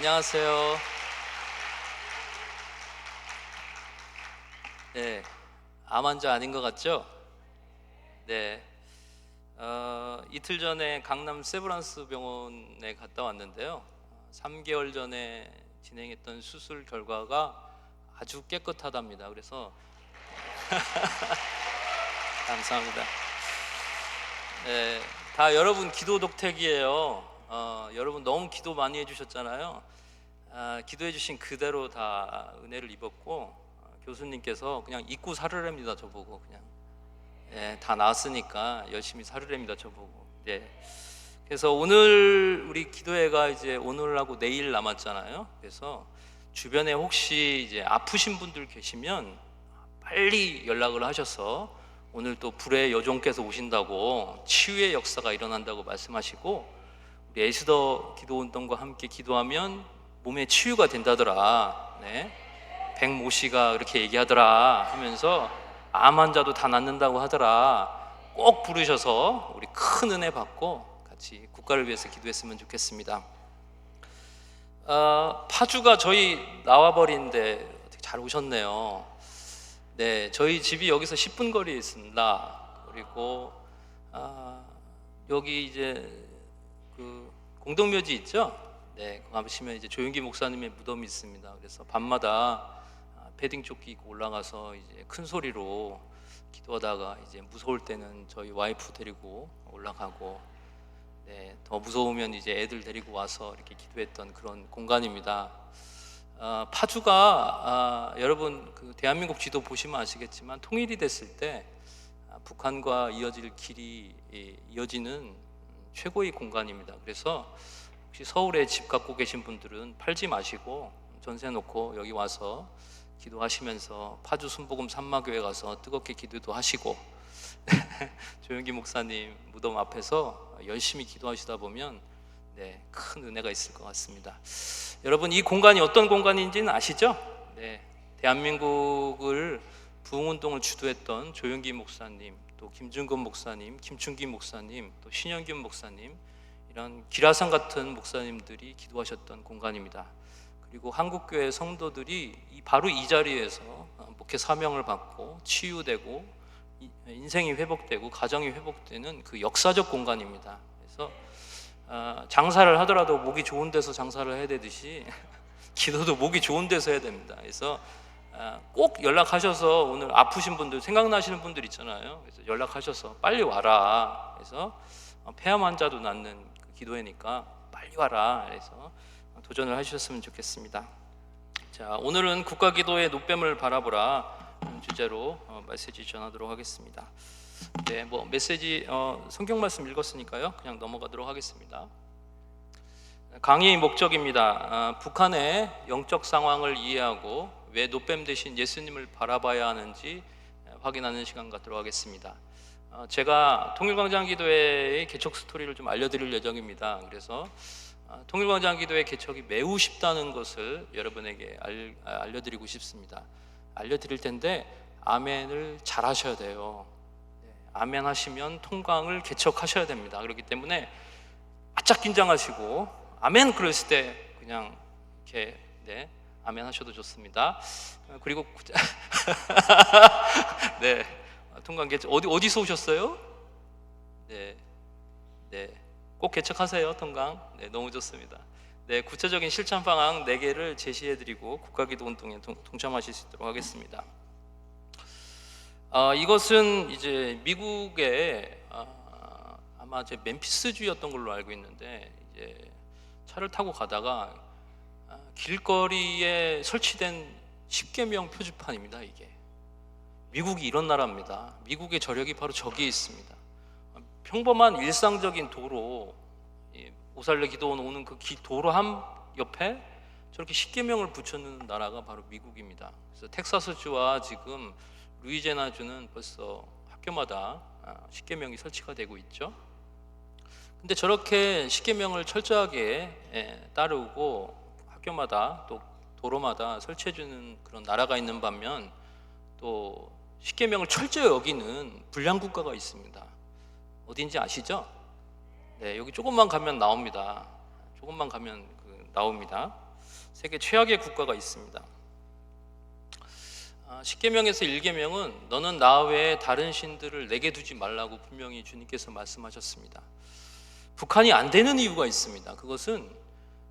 안녕하세요. 네, 암 환자 아닌 것 같죠? 네, 이틀 전에 강남 세브란스 병원에 갔다 왔는데요. 3개월 전에 진행했던 수술 결과가 아주 깨끗하답니다. 그래서 감사합니다. 네, 다 여러분 기도 덕택이에요. 여러분 너무 기도 많이 해주셨잖아요. 기도해 주신 그대로 다 은혜를 입었고, 교수님께서 그냥 잊고 살으랍니다. 저보고 그냥 다 나았으니까 열심히 살으랍니다. 저보고. 네. 그래서 오늘 우리 기도회가 이제 오늘하고 내일 남았잖아요. 그래서 주변에 혹시 이제 아프신 분들 계시면 빨리 연락을 하셔서 오늘 또 불의 여종께서 오신다고, 치유의 역사가 일어난다고 말씀하시고, 우리 에스더 기도운동과 함께 기도하면 몸에 치유가 된다더라. 네. 백모 씨가 그렇게 얘기하더라 하면서 암 환자도 다 낫는다고 하더라. 꼭 부르셔서 우리 큰 은혜 받고 같이 국가를 위해서 기도했으면 좋겠습니다. 파주가 저희 나와버린데 어떻게 잘 오셨네요. 네, 저희 집이 여기서 10분 거리에 있습니다. 그리고 여기 이제 그 공동묘지 있죠? 네, 거기 가시면 이제 조용기 목사님의 무덤이 있습니다. 그래서 밤마다 패딩 조끼 입고 올라가서 이제 큰 소리로 기도하다가 이제 무서울 때는 저희 와이프 데리고 올라가고, 네, 더 무서우면 이제 애들 데리고 와서 이렇게 기도했던 그런 공간입니다. 파주가 여러분 그 대한민국 지도 보시면 아시겠지만 통일이 됐을 때 북한과 이어질 길이 이어지는 최고의 공간입니다. 그래서 혹시 서울에 집 갖고 계신 분들은 팔지 마시고 전세 놓고 여기 와서 기도하시면서 파주 순복음 산마교회 가서 뜨겁게 기도도 하시고 조용기 목사님 무덤 앞에서 열심히 기도하시다 보면 네, 큰 은혜가 있을 것 같습니다. 여러분 이 공간이 어떤 공간인지는 아시죠? 네, 대한민국을 부흥운동을 주도했던 조용기 목사님, 또 김준건 목사님, 김춘기 목사님, 또 신영균 목사님, 이런 기라상 같은 목사님들이 기도하셨던 공간입니다. 그리고 한국교회 성도들이 바로 이 자리에서 목회 사명을 받고 치유되고 인생이 회복되고 가정이 회복되는 그 역사적 공간입니다. 그래서 장사를 하더라도 목이 좋은 데서 장사를 해야 되듯이 기도도 목이 좋은 데서 해야 됩니다. 그래서 꼭 연락하셔서, 오늘 아프신 분들 생각나시는 분들 있잖아요. 그래서 연락하셔서 빨리 와라. 그래서 폐암 환자도 낫는 그 기도회니까 빨리 와라. 그래서 도전을 하셨으면 좋겠습니다. 자, 오늘은 국가기도의 노뱀을 바라보라 주제로 메시지 전하도록 하겠습니다. 네, 뭐 메시지 성경 말씀 읽었으니까요. 그냥 넘어가도록 하겠습니다. 강의의 목적입니다. 북한의 영적 상황을 이해하고 왜 노뱀 대신 예수님을 바라봐야 하는지 확인하는 시간 갖도록 하겠습니다. 제가 통일광장기도회의 개척 스토리를 좀 알려드릴 예정입니다. 그래서 통일광장기도회 개척이 매우 쉽다는 것을 여러분에게 알려드리고 싶습니다. 알려드릴 텐데 아멘을 잘 하셔야 돼요. 아멘 하시면 통광을 개척하셔야 됩니다. 그렇기 때문에 바짝 긴장하시고 아멘 그랬을 때 그냥 이렇게 아멘 하셔도 좋습니다. 그리고 네, 통광 개척 어디서 오셨어요? 네, 꼭 개척하세요. 통광. 네, 너무 좋습니다. 네, 구체적인 실천 방안 4개를 제시해드리고 국가기도 운동에 동참하실 수 있도록 하겠습니다. 이것은 이제 미국의 아마 제 멤피스주였던 걸로 알고 있는데, 이제 차를 타고 가다가 길거리에 설치된 10계명 표지판입니다. 이게 미국이 이런 나라입니다. 미국의 저력이 바로 저기에 있습니다. 평범한 일상적인 도로, 오살레 기도원 오는 그 도로 한 옆에 저렇게 10계명을 붙여놓는 나라가 바로 미국입니다. 그래서 텍사스주와 지금 루이지애나주는 벌써 학교마다 10계명이 설치가 되고 있죠. 근데 저렇게 10계명을 철저하게 따르고 학교마다 또 도로마다 설치해주는 그런 나라가 있는 반면, 또 10계명을 철저히 어기는 불량국가가 있습니다. 어딘지 아시죠? 네, 여기 조금만 가면 나옵니다. 조금만 가면 나옵니다. 세계 최악의 국가가 있습니다. 10계명에서 1계명은 너는 나 외에 다른 신들을 내게 두지 말라고 분명히 주님께서 말씀하셨습니다. 북한이 안 되는 이유가 있습니다. 그것은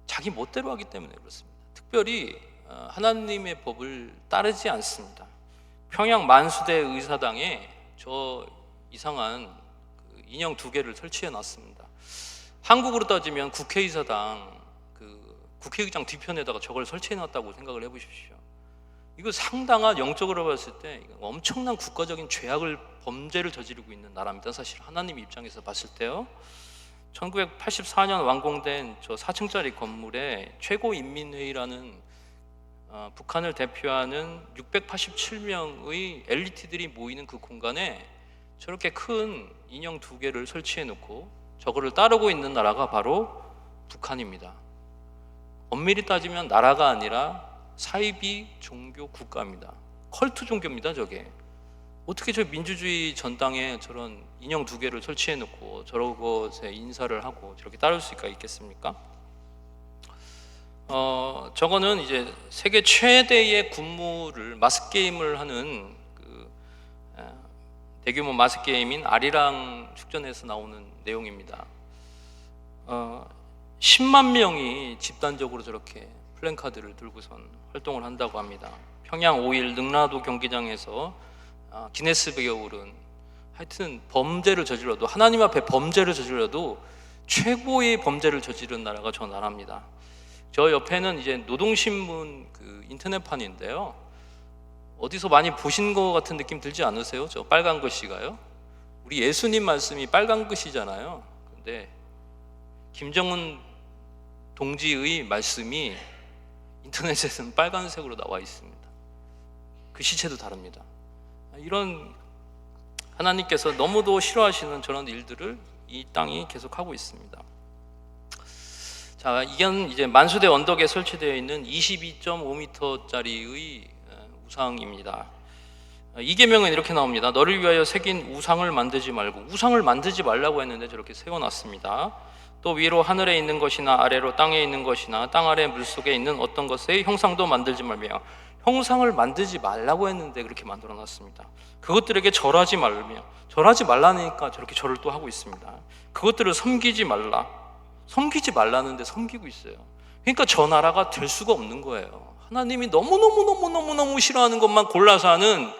자기 멋대로 하기 때문에 그렇습니다. 특별히 하나님의 법을 따르지 않습니다. 평양 만수대 의사당에 저 이상한 인형 2개를 설치해 놨습니다. 한국으로 따지면 국회의사당 국회의장 뒤편에다가 저걸 설치해 놨다고 생각을 해보십시오. 이거 상당한, 영적으로 봤을 때 엄청난 국가적인 범죄를 저지르고 있는 나라입니다. 사실 하나님 입장에서 봤을 때요. 1984년 완공된 저 4층짜리 건물에 최고인민회의라는 북한을 대표하는 687명의 엘리트들이 모이는 그 공간에 저렇게 큰 인형 2개를 설치해 놓고 저거를 따르고 있는 나라가 바로 북한입니다. 엄밀히 따지면 나라가 아니라 사이비 종교 국가입니다. 컬트 종교입니다. 저게 어떻게 저 민주주의 전당에 저런 인형 2개를 설치해 놓고 저런 것에 인사를 하고 저렇게 따를 수가 있겠습니까? 저거는 이제 세계 최대의 군무를 마스게임을 하는 대규모 마스게임인 아리랑 축전에서 나오는 내용입니다. 10만 명이 집단적으로 저렇게 플랜카드를 들고선 활동을 한다고 합니다. 평양 5일 능라도 경기장에서 기네스북에 오른, 하여튼 범죄를 저질러도, 하나님 앞에 범죄를 저질러도 최고의 범죄를 저지른 나라가 저 나라입니다. 저 옆에는 이제 노동신문 인터넷판인데요. 어디서 많이 보신 것 같은 느낌 들지 않으세요? 저 빨간 글씨가요. 우리 예수님 말씀이 빨간 글씨잖아요. 근데 김정은 동지의 말씀이 인터넷에서는 빨간색으로 나와 있습니다. 그 시체도 다릅니다. 이런 하나님께서 너무도 싫어하시는 저런 일들을 이 땅이 계속하고 있습니다. 자, 이건 이제 만수대 언덕에 설치되어 있는 22.5m짜리의 우상입니다. 이 계명은 이렇게 나옵니다. 너를 위하여 새긴 우상을 만들지 말고, 우상을 만들지 말라고 했는데 저렇게 세워놨습니다. 또 위로 하늘에 있는 것이나 아래로 땅에 있는 것이나 땅 아래 물속에 있는 어떤 것의 형상도 만들지 말며, 형상을 만들지 말라고 했는데 그렇게 만들어놨습니다. 그것들에게 절하지 말며, 절하지 말라니까 저렇게 절을 또 하고 있습니다. 그것들을 섬기지 말라, 섬기지 말라는데 섬기고 있어요. 그러니까 저 나라가 될 수가 없는 거예요. 하나님이 너무너무 싫어하는 것만 골라서 하는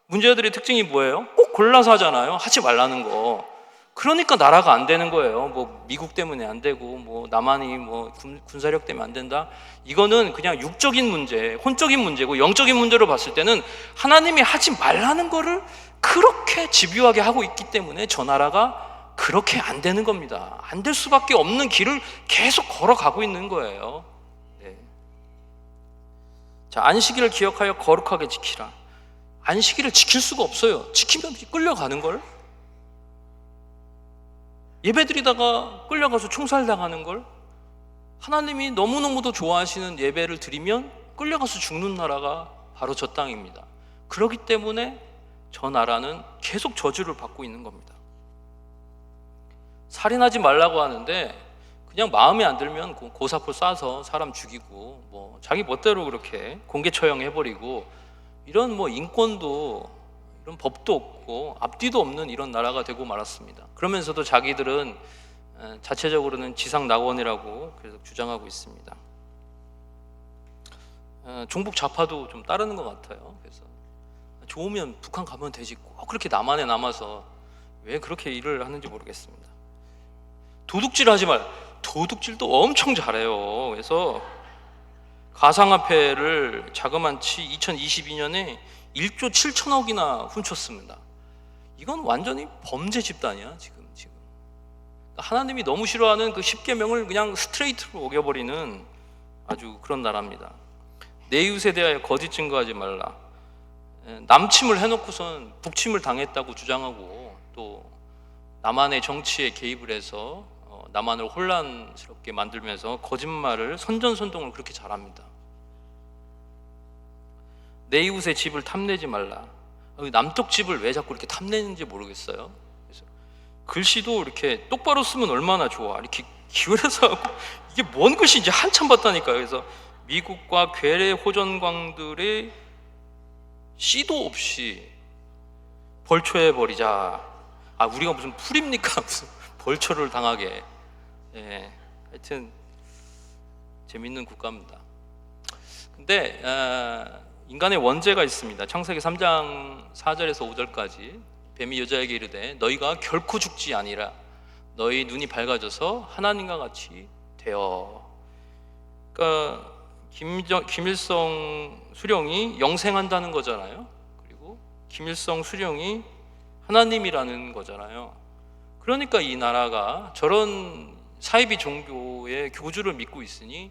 문제들의 특징이 뭐예요? 꼭 골라서 하잖아요. 하지 말라는 거. 그러니까 나라가 안 되는 거예요. 뭐 미국 때문에 안 되고, 뭐 남한이 뭐 군사력 때문에 안 된다. 이거는 그냥 육적인 문제, 혼적인 문제고, 영적인 문제로 봤을 때는 하나님이 하지 말라는 거를 그렇게 집요하게 하고 있기 때문에 저 나라가 그렇게 안 되는 겁니다. 안 될 수밖에 없는 길을 계속 걸어가고 있는 거예요. 네. 자, 안식일을 기억하여 거룩하게 지키라. 안식일을 지킬 수가 없어요. 지키면 끌려가는 걸. 예배드리다가 끌려가서 총살당하는 걸. 하나님이 너무너무도 좋아하시는 예배를 드리면 끌려가서 죽는 나라가 바로 저 땅입니다. 그렇기 때문에 저 나라는 계속 저주를 받고 있는 겁니다. 살인하지 말라고 하는데 그냥 마음에 안 들면 고사포 쏴서 사람 죽이고, 뭐 자기 멋대로 그렇게 공개 처형해버리고, 이런 뭐 인권도, 이런 법도 없고 앞뒤도 없는 이런 나라가 되고 말았습니다. 그러면서도 자기들은 자체적으로는 지상낙원이라고 계속 주장하고 있습니다. 종북 좌파도 좀 따르는 것 같아요. 그래서 좋으면 북한 가면 되지, 꼭 그렇게 남한에 남아서 왜 그렇게 일을 하는지 모르겠습니다. 도둑질하지 말. 도둑질도 엄청 잘해요. 그래서 가상화폐를 자그만치 2022년에 1조 7천억이나 훔쳤습니다. 이건 완전히 범죄 집단이야 지금. 하나님이 너무 싫어하는 그 10계명을 그냥 스트레이트로 어겨버리는 아주 그런 나라입니다. 내 이웃에 대하여 거짓 증거하지 말라. 남침을 해놓고선 북침을 당했다고 주장하고, 또 남한의 정치에 개입을 해서 남한을 혼란스럽게 만들면서 거짓말을, 선전선동을 그렇게 잘합니다. 내 이웃의 집을 탐내지 말라. 남쪽 집을 왜 자꾸 이렇게 탐내는지 모르겠어요. 그래서 글씨도 이렇게 똑바로 쓰면 얼마나 좋아. 이렇게 기울여서 하고 이게 뭔 것인지 한참 봤다니까요. 그래서 미국과 괴뢰 호전광들의 씨도 없이 벌초해 버리자. 우리가 무슨 풀입니까? 무슨 벌초를 당하게. 예, 하여튼 재밌는 국가입니다. 근데 인간의 원죄가 있습니다. 창세기 3장 4절에서 5절까지 뱀이 여자에게 이르되 너희가 결코 죽지 아니라 너희 눈이 밝아져서 하나님과 같이 되어. 그러니까 김일성 수령이 영생한다는 거잖아요. 그리고 김일성 수령이 하나님이라는 거잖아요. 그러니까 이 나라가 저런 사이비 종교의 교주를 믿고 있으니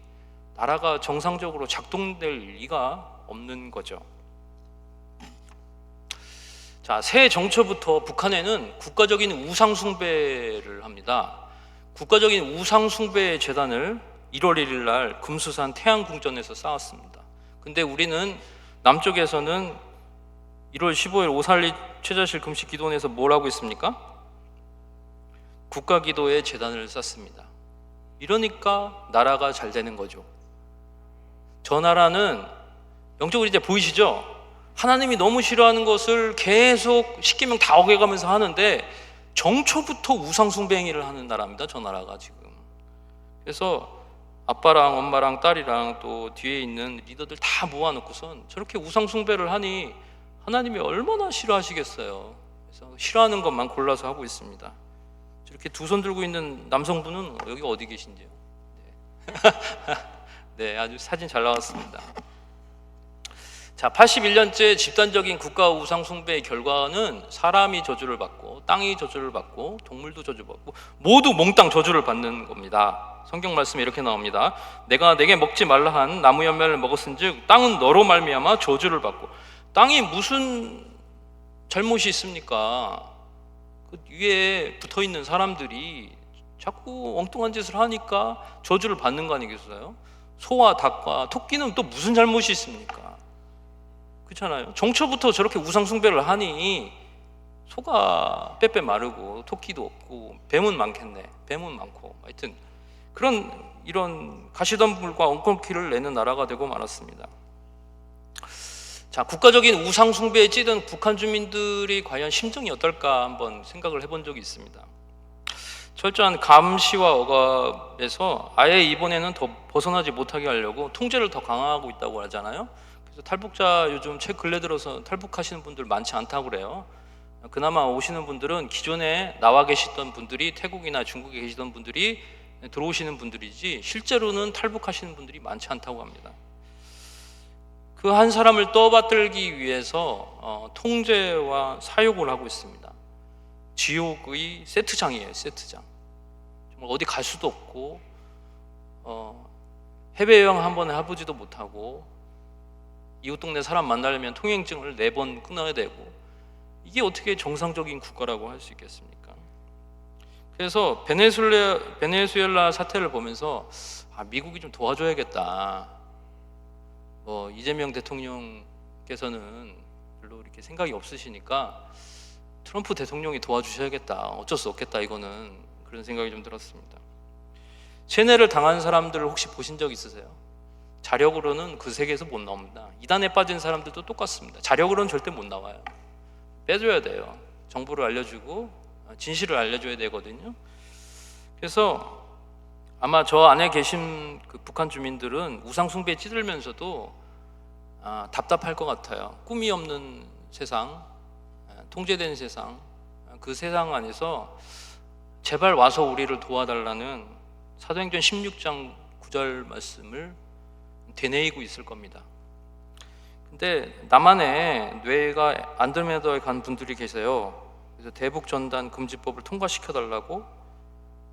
나라가 정상적으로 작동될 리가 없는 거죠. 자, 새해 정초부터 북한에는 국가적인 우상 숭배를 합니다. 국가적인 우상 숭배 재단을 1월 1일 날 금수산 태양궁전에서 쌓았습니다. 근데 우리는 남쪽에서는 1월 15일 오살리 최자실 금식 기도원에서 뭘 하고 있습니까? 국가기도의 재단을 쌓습니다. 이러니까 나라가 잘 되는 거죠. 저 나라는 영적으로 이제 보이시죠? 하나님이 너무 싫어하는 것을 계속 십계명 다 어겨가면서 하는데 정초부터 우상숭배 행위를 하는 나라입니다. 저 나라가 지금. 그래서 아빠랑 엄마랑 딸이랑 또 뒤에 있는 리더들 다 모아놓고선 저렇게 우상숭배를 하니 하나님이 얼마나 싫어하시겠어요. 그래서 싫어하는 것만 골라서 하고 있습니다. 저렇게 두 손 들고 있는 남성분은 여기 어디 계신지요? 네. 네, 아주 사진 잘 나왔습니다. 자, 81년째 집단적인 국가 우상 숭배의 결과는 사람이 저주를 받고 땅이 저주를 받고 동물도 저주받고 모두 몽땅 저주를 받는 겁니다. 성경 말씀에 이렇게 나옵니다. 내가 내게 먹지 말라 한 나무 열매를 먹었은즉 땅은 너로 말미암아 저주를 받고. 땅이 무슨 잘못이 있습니까? 그 위에 붙어있는 사람들이 자꾸 엉뚱한 짓을 하니까 저주를 받는 거 아니겠어요? 소와 닭과 토끼는 또 무슨 잘못이 있습니까? 그렇잖아요. 정초부터 저렇게 우상 숭배를 하니 소가 빼빼 마르고 토끼도 없고 뱀은 많겠네. 뱀은 많고 하여튼 이런 가시덤불과 엉겅퀴를 내는 나라가 되고 말았습니다. 자, 국가적인 우상 숭배에 찌든 북한 주민들이 과연 심정이 어떨까 한번 생각을 해본 적이 있습니다. 철저한 감시와 억압에서 아예 이번에는 더 벗어나지 못하게 하려고 통제를 더 강화하고 있다고 하잖아요. 그래서 탈북자 요즘 최 근래 들어서 탈북하시는 분들 많지 않다고 그래요. 그나마 오시는 분들은 기존에 나와 계시던 분들이 태국이나 중국에 계시던 분들이 들어오시는 분들이지 실제로는 탈북하시는 분들이 많지 않다고 합니다. 그 한 사람을 떠받들기 위해서 통제와 사욕을 하고 있습니다. 지옥의 세트장이에요. 세트장. 정말 어디 갈 수도 없고 해외여행 한 번에 해보지도 못하고 이웃 동네 사람 만나려면 통행증을 4번 끊어야 되고 이게 어떻게 정상적인 국가라고 할 수 있겠습니까? 그래서 베네수엘라 사태를 보면서 미국이 좀 도와줘야겠다. 이재명 대통령께서는 별로 이렇게 생각이 없으시니까 트럼프 대통령이 도와주셔야겠다. 어쩔 수 없겠다. 이거는 그런 생각이 좀 들었습니다. 세뇌를 당한 사람들을 혹시 보신 적 있으세요? 자력으로는 그 세계에서 못 나옵니다. 이단에 빠진 사람들도 똑같습니다. 자력으로는 절대 못 나와요. 빼줘야 돼요. 정보를 알려주고 진실을 알려줘야 되거든요. 그래서 아마 저 안에 계신 그 북한 주민들은 우상 숭배에 찌들면서도 답답할 것 같아요. 꿈이 없는 세상, 통제된 세상, 그 세상 안에서 제발 와서 우리를 도와달라는 사도행전 16장 9절 말씀을 되뇌이고 있을 겁니다. 근데 나만의 뇌가 안드로메다에 간 분들이 계세요. 그래서 대북 전단 금지법을 통과시켜 달라고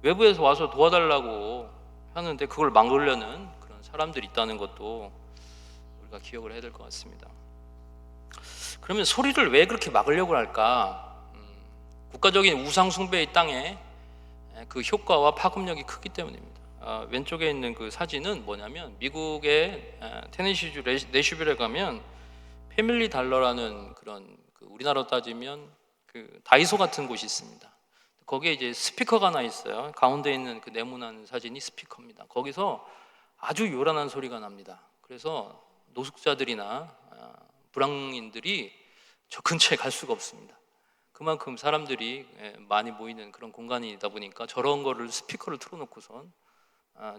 외부에서 와서 도와달라고 하는데 그걸 막으려는 그런 사람들이 있다는 것도 우리가 기억을 해야 될 것 같습니다. 그러면 소리를 왜 그렇게 막으려고 할까? 국가적인 우상 숭배의 땅에 그 효과와 파급력이 크기 때문입니다. 왼쪽에 있는 그 사진은 뭐냐면 미국의 테네시주 내슈빌에 가면 패밀리 달러라는 그런 우리나라로 따지면 그 다이소 같은 곳이 있습니다. 거기에 이제 스피커가 하나 있어요. 가운데 있는 그 네모난 사진이 스피커입니다. 거기서 아주 요란한 소리가 납니다. 그래서 노숙자들이나 불황인들이 저 근처에 갈 수가 없습니다. 그만큼 사람들이 많이 모이는 그런 공간이다 보니까 저런 거를 스피커를 틀어놓고선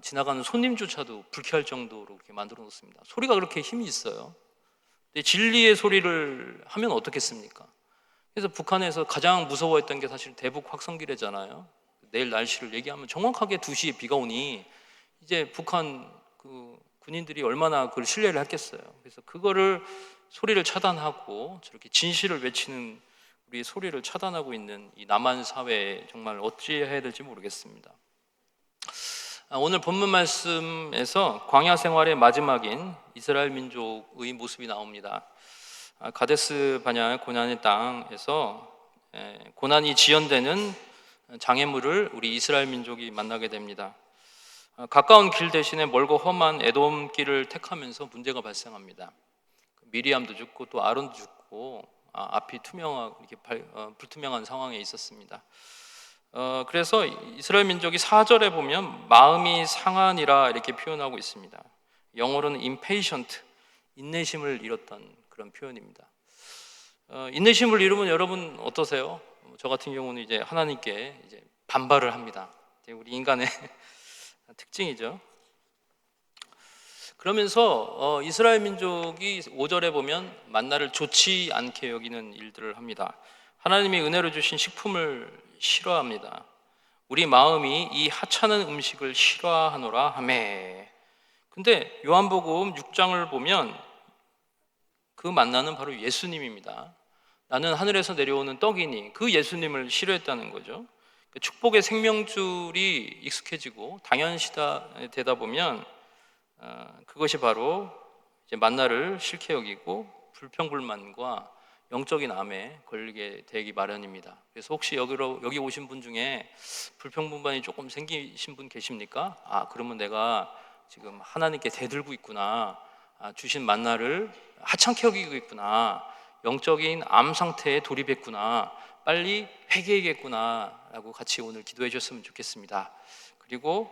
지나가는 손님조차도 불쾌할 정도로 이렇게 만들어 놓습니다. 소리가 그렇게 힘이 있어요. 근데 진리의 소리를 하면 어떻겠습니까? 그래서 북한에서 가장 무서워했던 게 사실 대북 확성기래잖아요. 내일 날씨를 얘기하면 정확하게 2시에 비가 오니 이제 북한 그 군인들이 얼마나 그걸 신뢰를 했겠어요. 그래서 그거를 소리를 차단하고 저렇게 진실을 외치는 우리 소리를 차단하고 있는 이 남한 사회에 정말 어찌해야 될지 모르겠습니다. 오늘 본문 말씀에서 광야 생활의 마지막인 이스라엘 민족의 모습이 나옵니다. 가데스 바냐 고난의 땅에서 고난이 지연되는 장애물을 우리 이스라엘 민족이 만나게 됩니다. 가까운 길 대신에 멀고 험한 에돔 길을 택하면서 문제가 발생합니다. 미리암도 죽고 또 아론도 죽고 앞이 이렇게 불투명한 상황에 있었습니다. 그래서 이스라엘 민족이 4절에 보면 마음이 상하니라 이렇게 표현하고 있습니다. 영어로는 impatient, 인내심을 잃었던 그런 표현입니다. 인내심을 잃으면 여러분 어떠세요? 저 같은 경우는 이제 하나님께 이제 반발을 합니다. 우리 인간의 특징이죠. 그러면서 이스라엘 민족이 5절에 보면 만나를 좋지 않게 여기는 일들을 합니다. 하나님이 은혜로 주신 식품을 싫어합니다. 우리 마음이 이 하찮은 음식을 싫어하노라 하매. 근데 요한복음 6장을 보면 그 만나는 바로 예수님입니다. 나는 하늘에서 내려오는 떡이니 그 예수님을 싫어했다는 거죠. 축복의 생명줄이 익숙해지고 당연시다 되다 보면 그것이 바로 이제 만나를 싫게 여기고 불평불만과 영적인 암에 걸리게 되기 마련입니다. 그래서 혹시 여기 오신 분 중에 불평불만이 조금 생기신 분 계십니까? 그러면 내가 지금 하나님께 대들고 있구나. 주신 만나를 하찮게 여기고 있구나. 영적인 암 상태에 돌입했구나. 빨리 회개해야겠구나 라고 같이 오늘 기도해 주셨으면 좋겠습니다. 그리고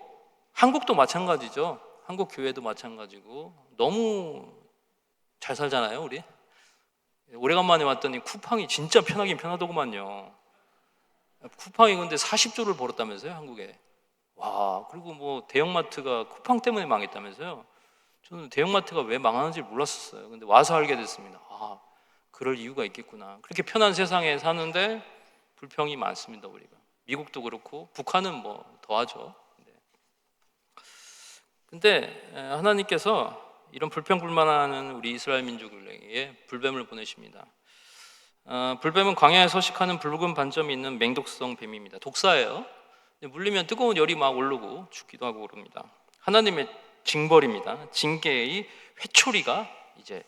한국도 마찬가지죠. 한국 교회도 마찬가지고 너무 잘 살잖아요, 우리. 오래간만에 왔더니 쿠팡이 진짜 편하긴 편하더구만요. 쿠팡이 근데 40조를 벌었다면서요, 한국에. 와, 그리고 뭐 대형마트가 쿠팡 때문에 망했다면서요. 저는 대형마트가 왜 망하는지 몰랐었어요. 근데 와서 알게 됐습니다. 그럴 이유가 있겠구나. 그렇게 편한 세상에 사는데 불평이 많습니다, 우리가. 미국도 그렇고 북한은 뭐 더하죠. 근데 하나님께서 이런 불평불만하는 우리 이스라엘 민족에게 불뱀을 보내십니다. 불뱀은 광야에 서식하는 붉은 반점이 있는 맹독성 뱀입니다. 독사예요. 물리면 뜨거운 열이 막 오르고 죽기도 하고 그럽니다. 하나님의 징벌입니다. 징계의 회초리가 이제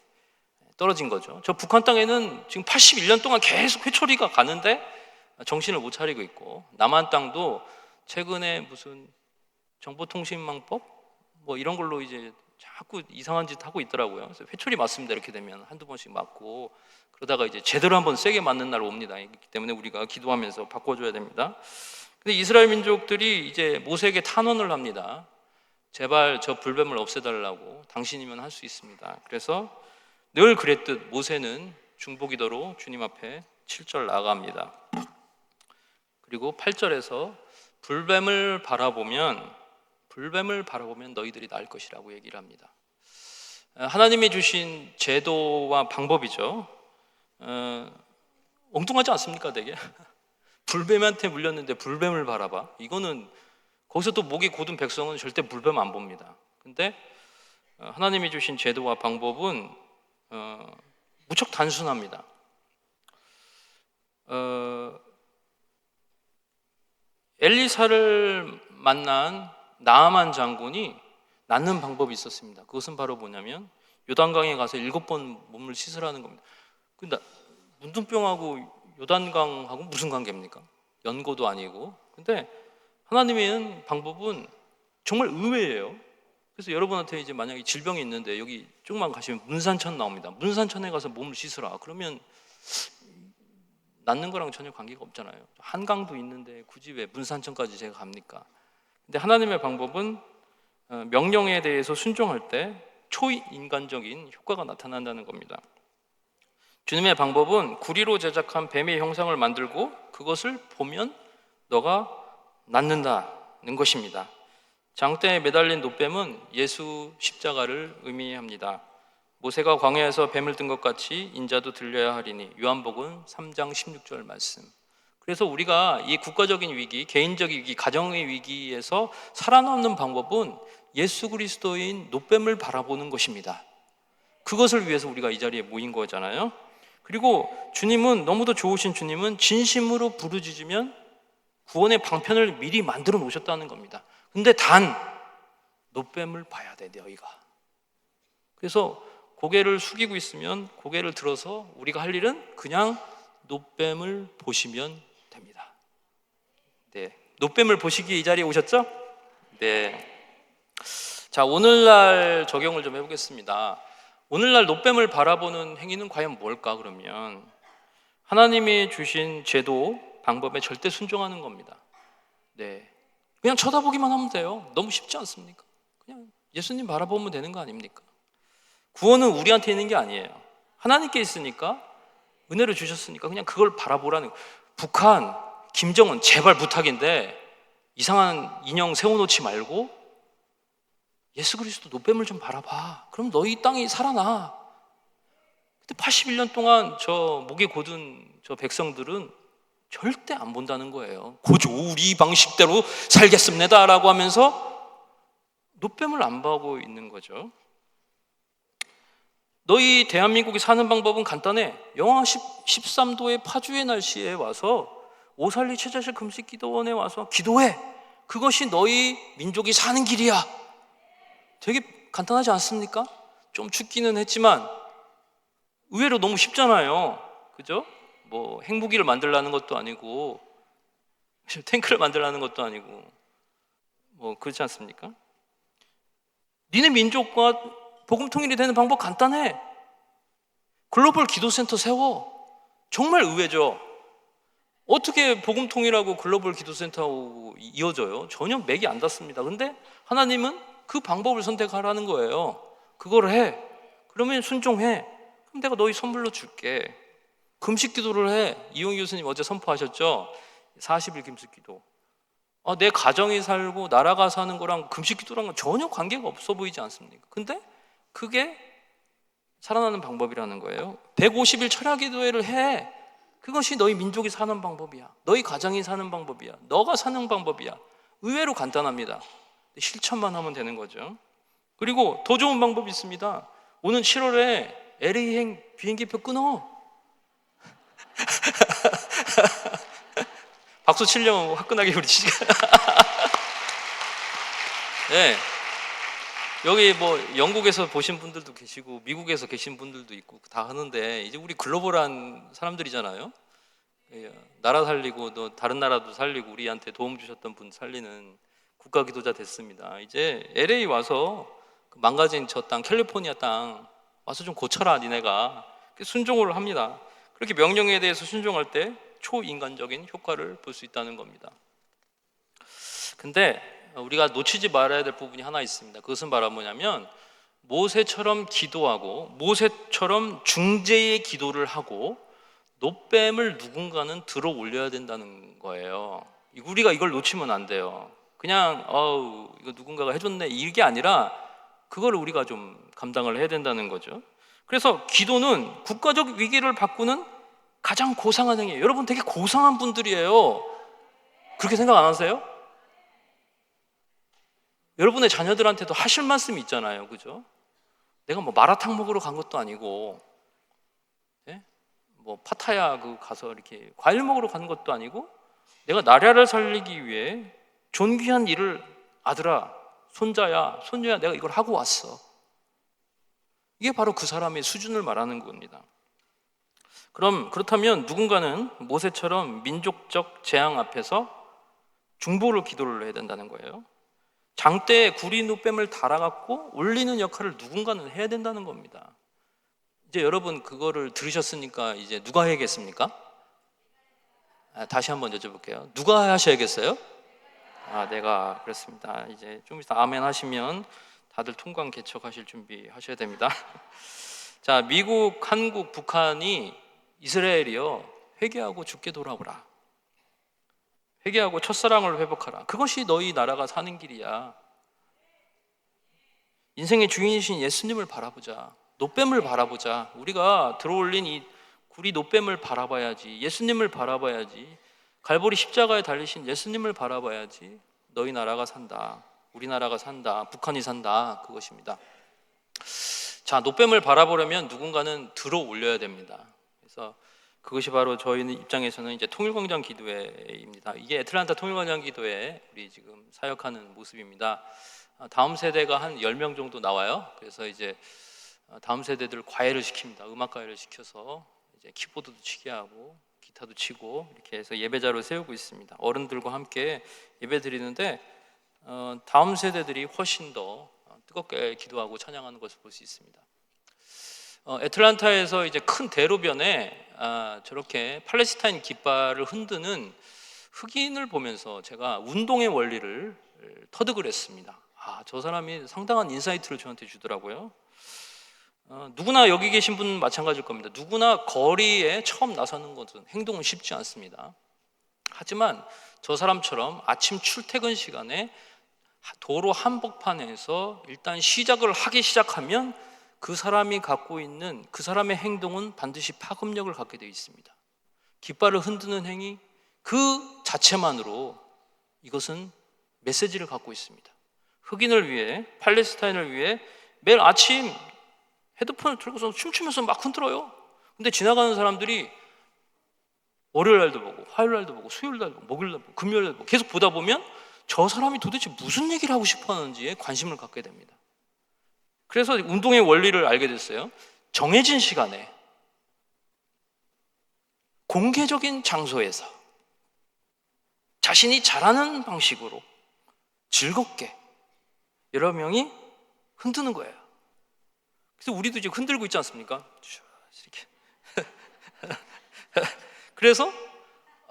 떨어진 거죠. 저 북한 땅에는 지금 81년 동안 계속 회초리가 가는데 정신을 못 차리고 있고, 남한 땅도 최근에 무슨 정보통신망법 뭐 이런 걸로 이제 자꾸 이상한 짓 하고 있더라고요. 그래서 회초리 맞습니다. 이렇게 되면 한두 번씩 맞고, 그러다가 이제 제대로 한번 세게 맞는 날 옵니다. 그렇기 때문에 우리가 기도하면서 바꿔줘야 됩니다. 근데 이스라엘 민족들이 이제 모세에게 탄원을 합니다. 제발 저 불뱀을 없애달라고, 당신이면 할 수 있습니다. 그래서 늘 그랬듯 모세는 중보기도로 주님 앞에 7절 나아갑니다. 그리고 8절에서 불뱀을 바라보면 너희들이 나을 것이라고 얘기를 합니다. 하나님이 주신 제도와 방법이죠. 엉뚱하지 않습니까, 되게? 불뱀한테 물렸는데 불뱀을 바라봐. 이거는 거기서 또 목이 곧은 백성은 절대 불뱀 안 봅니다. 근데 하나님이 주신 제도와 방법은 무척 단순합니다. 엘리사를 만난 나아만 장군이 낫는 방법이 있었습니다. 그것은 바로 뭐냐면 요단강에 가서 7번 몸을 씻으라는 겁니다. 근데 문둥병하고 요단강하고 무슨 관계입니까? 연고도 아니고. 근데 하나님의 방법은 정말 의외예요. 그래서 여러분한테 이제 만약에 질병이 있는데 여기 조금만 가시면 문산천 나옵니다. 문산천에 가서 몸을 씻으라. 그러면 낳는 거랑 전혀 관계가 없잖아요. 한강도 있는데 굳이 왜 문산청까지 제가 갑니까? 근데 하나님의 방법은 명령에 대해서 순종할 때 초인간적인 효과가 나타난다는 겁니다. 주님의 방법은 구리로 제작한 뱀의 형상을 만들고 그것을 보면 너가 낫는다는 것입니다. 장대에 매달린 노뱀은 예수 십자가를 의미합니다. 모세가 광야에서 뱀을 든 것 같이 인자도 들려야 하리니, 요한복음 3장 16절 말씀. 그래서 우리가 이 국가적인 위기, 개인적인 위기, 가정의 위기에서 살아남는 방법은 예수 그리스도인 노뱀을 바라보는 것입니다. 그것을 위해서 우리가 이 자리에 모인 거잖아요. 그리고 주님은, 너무도 좋으신 주님은 진심으로 부르짖으면 구원의 방편을 미리 만들어 놓으셨다는 겁니다. 근데 단 노뱀을 봐야 돼, 너희가. 그래서 고개를 숙이고 있으면 고개를 들어서 우리가 할 일은 그냥 노뱀을 보시면 됩니다. 네, 노뱀을 보시기에 이 자리에 오셨죠? 네. 자, 오늘날 적용을 좀 해보겠습니다. 오늘날 노뱀을 바라보는 행위는 과연 뭘까? 그러면 하나님이 주신 제도, 방법에 절대 순종하는 겁니다. 네, 그냥 쳐다보기만 하면 돼요. 너무 쉽지 않습니까? 그냥 예수님 바라보면 되는 거 아닙니까? 구원은 우리한테 있는 게 아니에요. 하나님께 있으니까, 은혜를 주셨으니까 그냥 그걸 바라보라는 거예요. 북한, 김정은 제발 부탁인데 이상한 인형 세워놓지 말고 예수 그리스도 노뱀을 좀 바라봐. 그럼 너희 땅이 살아나. 근데 81년 동안 저 목에 고든 저 백성들은 절대 안 본다는 거예요. 고조 우리 방식대로 살겠습니다 라고 하면서 노뱀을 안 보고 있는 거죠. 너희 대한민국이 사는 방법은 간단해. 영하 13도의 파주의 날씨에 와서 오살리 최자실 금식기도원에 와서 기도해. 그것이 너희 민족이 사는 길이야. 되게 간단하지 않습니까? 좀 춥기는 했지만 의외로 너무 쉽잖아요. 그죠? 뭐 핵무기를 만들라는 것도 아니고 탱크를 만들라는 것도 아니고 뭐 그렇지 않습니까? 니네 민족과 복음 통일이 되는 방법 간단해. 글로벌 기도센터 세워. 정말 의외죠. 어떻게 복음 통일하고 글로벌 기도센터하고 이어져요? 전혀 맥이 안 닿습니다. 근데 하나님은 그 방법을 선택하라는 거예요. 그걸 해. 그러면 순종해. 그럼 내가 너희 선물로 줄게. 금식 기도를 해. 이용희 교수님 어제 선포하셨죠? 40일 금식 기도. 내 가정이 살고 나라가 사는 거랑 금식 기도랑은 전혀 관계가 없어 보이지 않습니까? 근데 그게 살아나는 방법이라는 거예요. 150일 철야 기도회를 해. 그것이 너희 민족이 사는 방법이야. 너희 가정이 사는 방법이야. 너가 사는 방법이야. 의외로 간단합니다. 실천만 하면 되는 거죠. 그리고 더 좋은 방법이 있습니다. 오는 7월에 LA행 비행기표 끊어. 박수 치려면 화끈하게 우리 치자. 네. 여기 뭐 영국에서 보신 분들도 계시고 미국에서 계신 분들도 있고 다 하는데, 이제 우리 글로벌한 사람들이잖아요. 나라 살리고 또 다른 나라도 살리고 우리한테 도움 주셨던 분 살리는 국가 기도자 됐습니다. 이제 LA 와서 그 망가진 저 땅, 캘리포니아 땅 와서 좀 고쳐라 니네가. 순종을 합니다. 그렇게 명령에 대해서 순종할 때 초인간적인 효과를 볼 수 있다는 겁니다. 근데 우리가 놓치지 말아야 될 부분이 하나 있습니다. 그것은 바로 뭐냐면, 모세처럼 기도하고 모세처럼 중재의 기도를 하고 노뱀을 누군가는 들어 올려야 된다는 거예요. 우리가 이걸 놓치면 안 돼요. 그냥 이거 누군가가 해줬네 이게 아니라 그걸 우리가 좀 감당을 해야 된다는 거죠. 그래서 기도는 국가적 위기를 바꾸는 가장 고상한 행위예요. 여러분 되게 고상한 분들이에요. 그렇게 생각 안 하세요? 여러분의 자녀들한테도 하실 말씀이 있잖아요. 그죠? 내가 뭐 마라탕 먹으러 간 것도 아니고, 예? 뭐 파타야 가서 이렇게 과일 먹으러 간 것도 아니고, 내가 나라를 살리기 위해 존귀한 일을, 아들아, 손자야, 손녀야, 내가 이걸 하고 왔어. 이게 바로 그 사람의 수준을 말하는 겁니다. 그렇다면 누군가는 모세처럼 민족적 재앙 앞에서 중보를 기도를 해야 된다는 거예요. 장대에 구리 노뱀을 달아갖고 올리는 역할을 누군가는 해야 된다는 겁니다. 이제 여러분 그거를 들으셨으니까 이제 누가 해야겠습니까? 다시 한번 여쭤볼게요. 누가 하셔야겠어요? 내가. 그렇습니다. 이제 좀 이따 아멘 하시면 다들 통관 개척하실 준비 하셔야 됩니다. 자, 미국, 한국, 북한이 이스라엘이요, 회개하고 죽게 돌아오라, 회개하고 첫사랑을 회복하라, 그것이 너희 나라가 사는 길이야. 인생의 주인이신 예수님을 바라보자. 노뱀을 바라보자. 우리가 들어올린 이 구리 노뱀을 바라봐야지. 예수님을 바라봐야지. 갈보리 십자가에 달리신 예수님을 바라봐야지. 너희 나라가 산다, 우리나라가 산다, 북한이 산다, 그것입니다. 자, 노뱀을 바라보려면 누군가는 들어 올려야 됩니다. 그래서 그것이 바로 저희 입장에서는 이제 통일광장 기도회입니다. 이게 애틀랜타 통일광장 기도회 우리 지금 사역하는 모습입니다. 다음 세대가 한 10명 정도 나와요. 그래서 이제 다음 세대들 과외를 시킵니다. 음악 과외를 시켜서 이제 키보드도 치게 하고 기타도 치고 이렇게 해서 예배자로 세우고 있습니다. 어른들과 함께 예배 드리는데 다음 세대들이 훨씬 더 뜨겁게 기도하고 찬양하는 것을 볼 수 있습니다. 애틀랜타에서 이제 큰 대로변에 저렇게 팔레스타인 깃발을 흔드는 흑인을 보면서 제가 운동의 원리를 터득을 했습니다. 저 사람이 상당한 인사이트를 저한테 주더라고요. 누구나 여기 계신 분 마찬가지일 겁니다. 누구나 거리에 처음 나서는 것은 행동은 쉽지 않습니다. 하지만 저 사람처럼 아침 출퇴근 시간에 도로 한복판에서 일단 시작을 하기 시작하면 그 사람이 갖고 있는 그 사람의 행동은 반드시 파급력을 갖게 되어 있습니다. 깃발을 흔드는 행위 그 자체만으로 이것은 메시지를 갖고 있습니다. 흑인을 위해, 팔레스타인을 위해 매일 아침 헤드폰을 들고서 춤추면서 막 흔들어요. 근데 지나가는 사람들이 월요일 날도 보고, 화요일 날도 보고, 수요일 날도 보고, 목요일 날도 보고, 금요일 날도 보고 계속 보다 보면 저 사람이 도대체 무슨 얘기를 하고 싶어 하는지에 관심을 갖게 됩니다. 그래서 운동의 원리를 알게 됐어요. 정해진 시간에 공개적인 장소에서 자신이 잘하는 방식으로 즐겁게 여러 명이 흔드는 거예요. 그래서 우리도 지금 흔들고 있지 않습니까? 이렇게. 그래서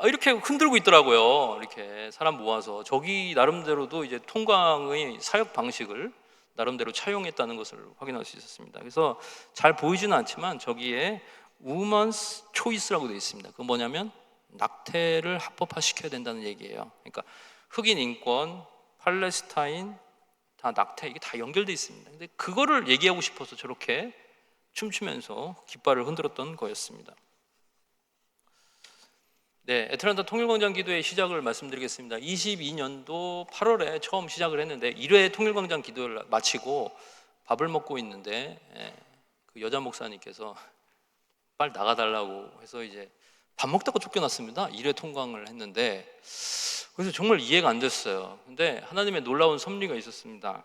이렇게 흔들고 있더라고요. 이렇게 사람 모아서 저기 나름대로도 이제 통광의 사역 방식을 나름대로 차용했다는 것을 확인할 수 있었습니다. 그래서 잘 보이지는 않지만 저기에 우먼스 초이스라고 되어 있습니다. 그건 뭐냐면 낙태를 합법화시켜야 된다는 얘기예요. 그러니까 흑인 인권, 팔레스타인, 다 낙태, 이게 다 연결되어 있습니다. 근데 그거를 얘기하고 싶어서 저렇게 춤추면서 깃발을 흔들었던 거였습니다. 네, 애틀랜타 통일광장 기도회 시작을 말씀드리겠습니다. 22년도 8월에 처음 시작을 했는데 1회 통일광장 기도를 마치고 밥을 먹고 있는데 그 여자 목사님께서 빨리 나가달라고 해서 이제 밥 먹다가 쫓겨났습니다. 1회 통광을 했는데 그래서 정말 이해가 안 됐어요. 근데 하나님의 놀라운 섭리가 있었습니다.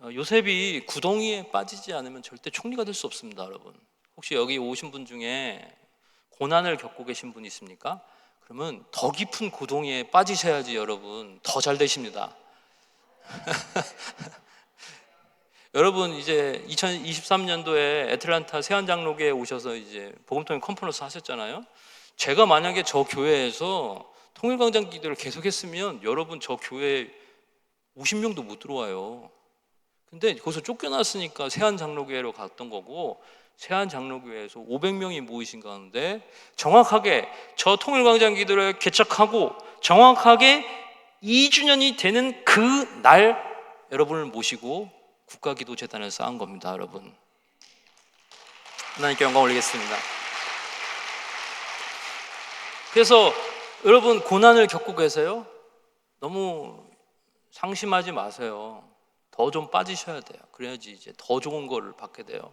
요셉이 구덩이에 빠지지 않으면 절대 총리가 될 수 없습니다, 여러분. 혹시 여기 오신 분 중에 고난을 겪고 계신 분 있습니까? 그러면 더 깊은 구덩이에 빠지셔야지 여러분 더 잘 되십니다. 여러분 이제 2023년도에 애틀랜타 세안장로교에 오셔서 이제 복음통일 컨퍼런스 하셨잖아요. 제가 만약에 저 교회에서 통일광장 기도를 계속했으면 여러분 저 교회에 50명도 못 들어와요. 근데 거기서 쫓겨났으니까 세안장로교회로 갔던 거고 세안장로교회에서 500명이 모이신 가운데 정확하게 저 통일광장 기도를 개척하고 정확하게 2주년이 되는 그 날 여러분을 모시고 국가기도재단을 쌓은 겁니다. 여러분 하나님께 영광 올리겠습니다. 그래서 여러분 고난을 겪고 계세요? 너무 상심하지 마세요. 더 좀 빠지셔야 돼요. 그래야지 이제 더 좋은 거를 받게 돼요.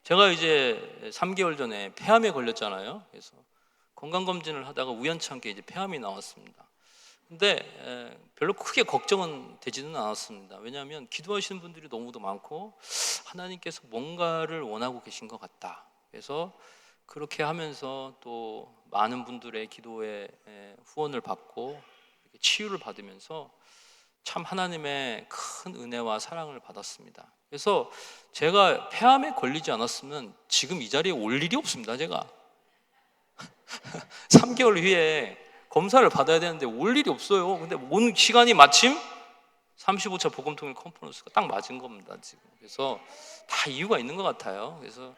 제가 이제 3개월 전에 폐암에 걸렸잖아요. 그래서 건강검진을 하다가 우연찮게 이제 폐암이 나왔습니다. 근데 별로 크게 걱정은 되지는 않았습니다. 왜냐하면 기도하시는 분들이 너무도 많고 하나님께서 뭔가를 원하고 계신 것 같다. 그래서 그렇게 하면서 또 많은 분들의 기도에 후원을 받고 치유를 받으면서 참 하나님의 큰 은혜와 사랑을 받았습니다. 그래서 제가 폐암에 걸리지 않았으면 지금 이 자리에 올 일이 없습니다. 제가 3개월 후에 검사를 받아야 되는데 올 일이 없어요. 근데 온 시간이 마침 35차 복음통일 컨퍼런스가 딱 맞은 겁니다, 지금. 그래서 다 이유가 있는 것 같아요. 그래서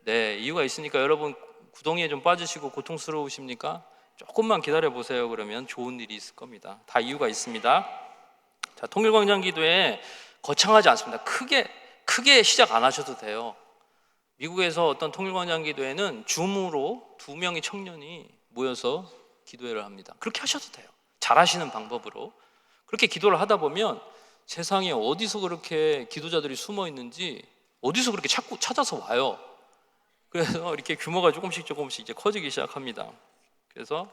네, 이유가 있으니까 여러분 구덩이에 좀 빠지시고 고통스러우십니까? 조금만 기다려 보세요. 그러면 좋은 일이 있을 겁니다. 다 이유가 있습니다. 자, 통일광장 기도회 거창하지 않습니다. 크게 시작 안 하셔도 돼요. 미국에서 어떤 통일광장 기도회는 줌으로 2명의 청년이 모여서 기도회를 합니다. 그렇게 하셔도 돼요. 잘하시는 방법으로. 그렇게 기도를 하다 보면 세상에 어디서 그렇게 기도자들이 숨어 있는지 어디서 그렇게 자꾸 찾아서 와요. 그래서 이렇게 규모가 조금씩 이제 커지기 시작합니다. 그래서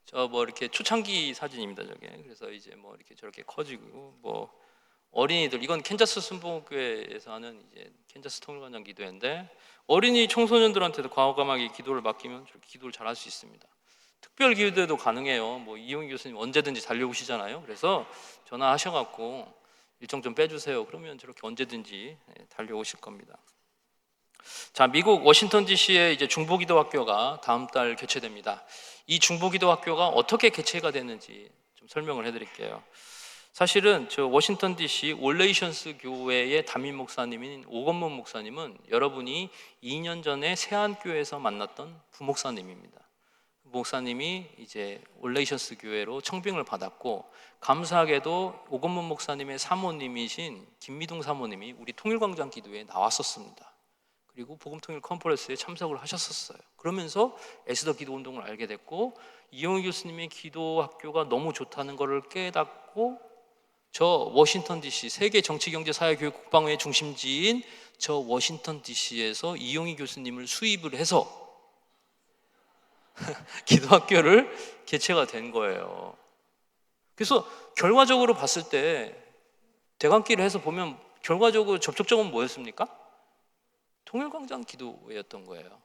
저 뭐 이렇게 초창기 사진입니다, 저게. 그래서 이제 뭐 이렇게 저렇게 커지고 뭐 어린이들, 이건 캔자스 순복음교회에서 하는 이제 캔자스 통일광장 기도회인데 어린이 청소년들한테도 과감하게 기도를 맡기면 저렇게 기도를 잘할 수 있습니다. 특별 기도회도 가능해요. 뭐 이용희 교수님 언제든지 달려오시잖아요. 그래서 전화하셔갖고 일정 좀 빼주세요. 그러면 저렇게 언제든지 달려오실 겁니다. 자, 미국 워싱턴 DC에 이제 중보기도학교가 다음 달 개최됩니다. 이 중보기도학교가 어떻게 개최가 됐는지 좀 설명을 해드릴게요. 사실은 저 워싱턴 DC 올레이션스 교회의 담임 목사님인 오건문 목사님은 여러분이 2년 전에 세안교회에서 만났던 부목사님입니다. 목사님이 이제 올레이션스 교회로 청빙을 받았고, 감사하게도 오건문 목사님의 사모님이신 김미둥 사모님이 우리 통일광장 기도회에 나왔었습니다. 그리고 복음통일 컨퍼런스에 참석을 하셨었어요. 그러면서 에스더 기도 운동을 알게 됐고, 이용희 교수님의 기도 학교가 너무 좋다는 것을 깨닫고 저 워싱턴 DC 세계 정치 경제 사회 교육 국방회의 중심지인 저 워싱턴 DC에서 이용희 교수님을 수입을 해서 기도학교를 개최가 된 거예요. 그래서 결과적으로 봤을 때 대강기를 해서 보면 결과적으로 접촉점은 뭐였습니까? 통일광장 기도회였던 거예요.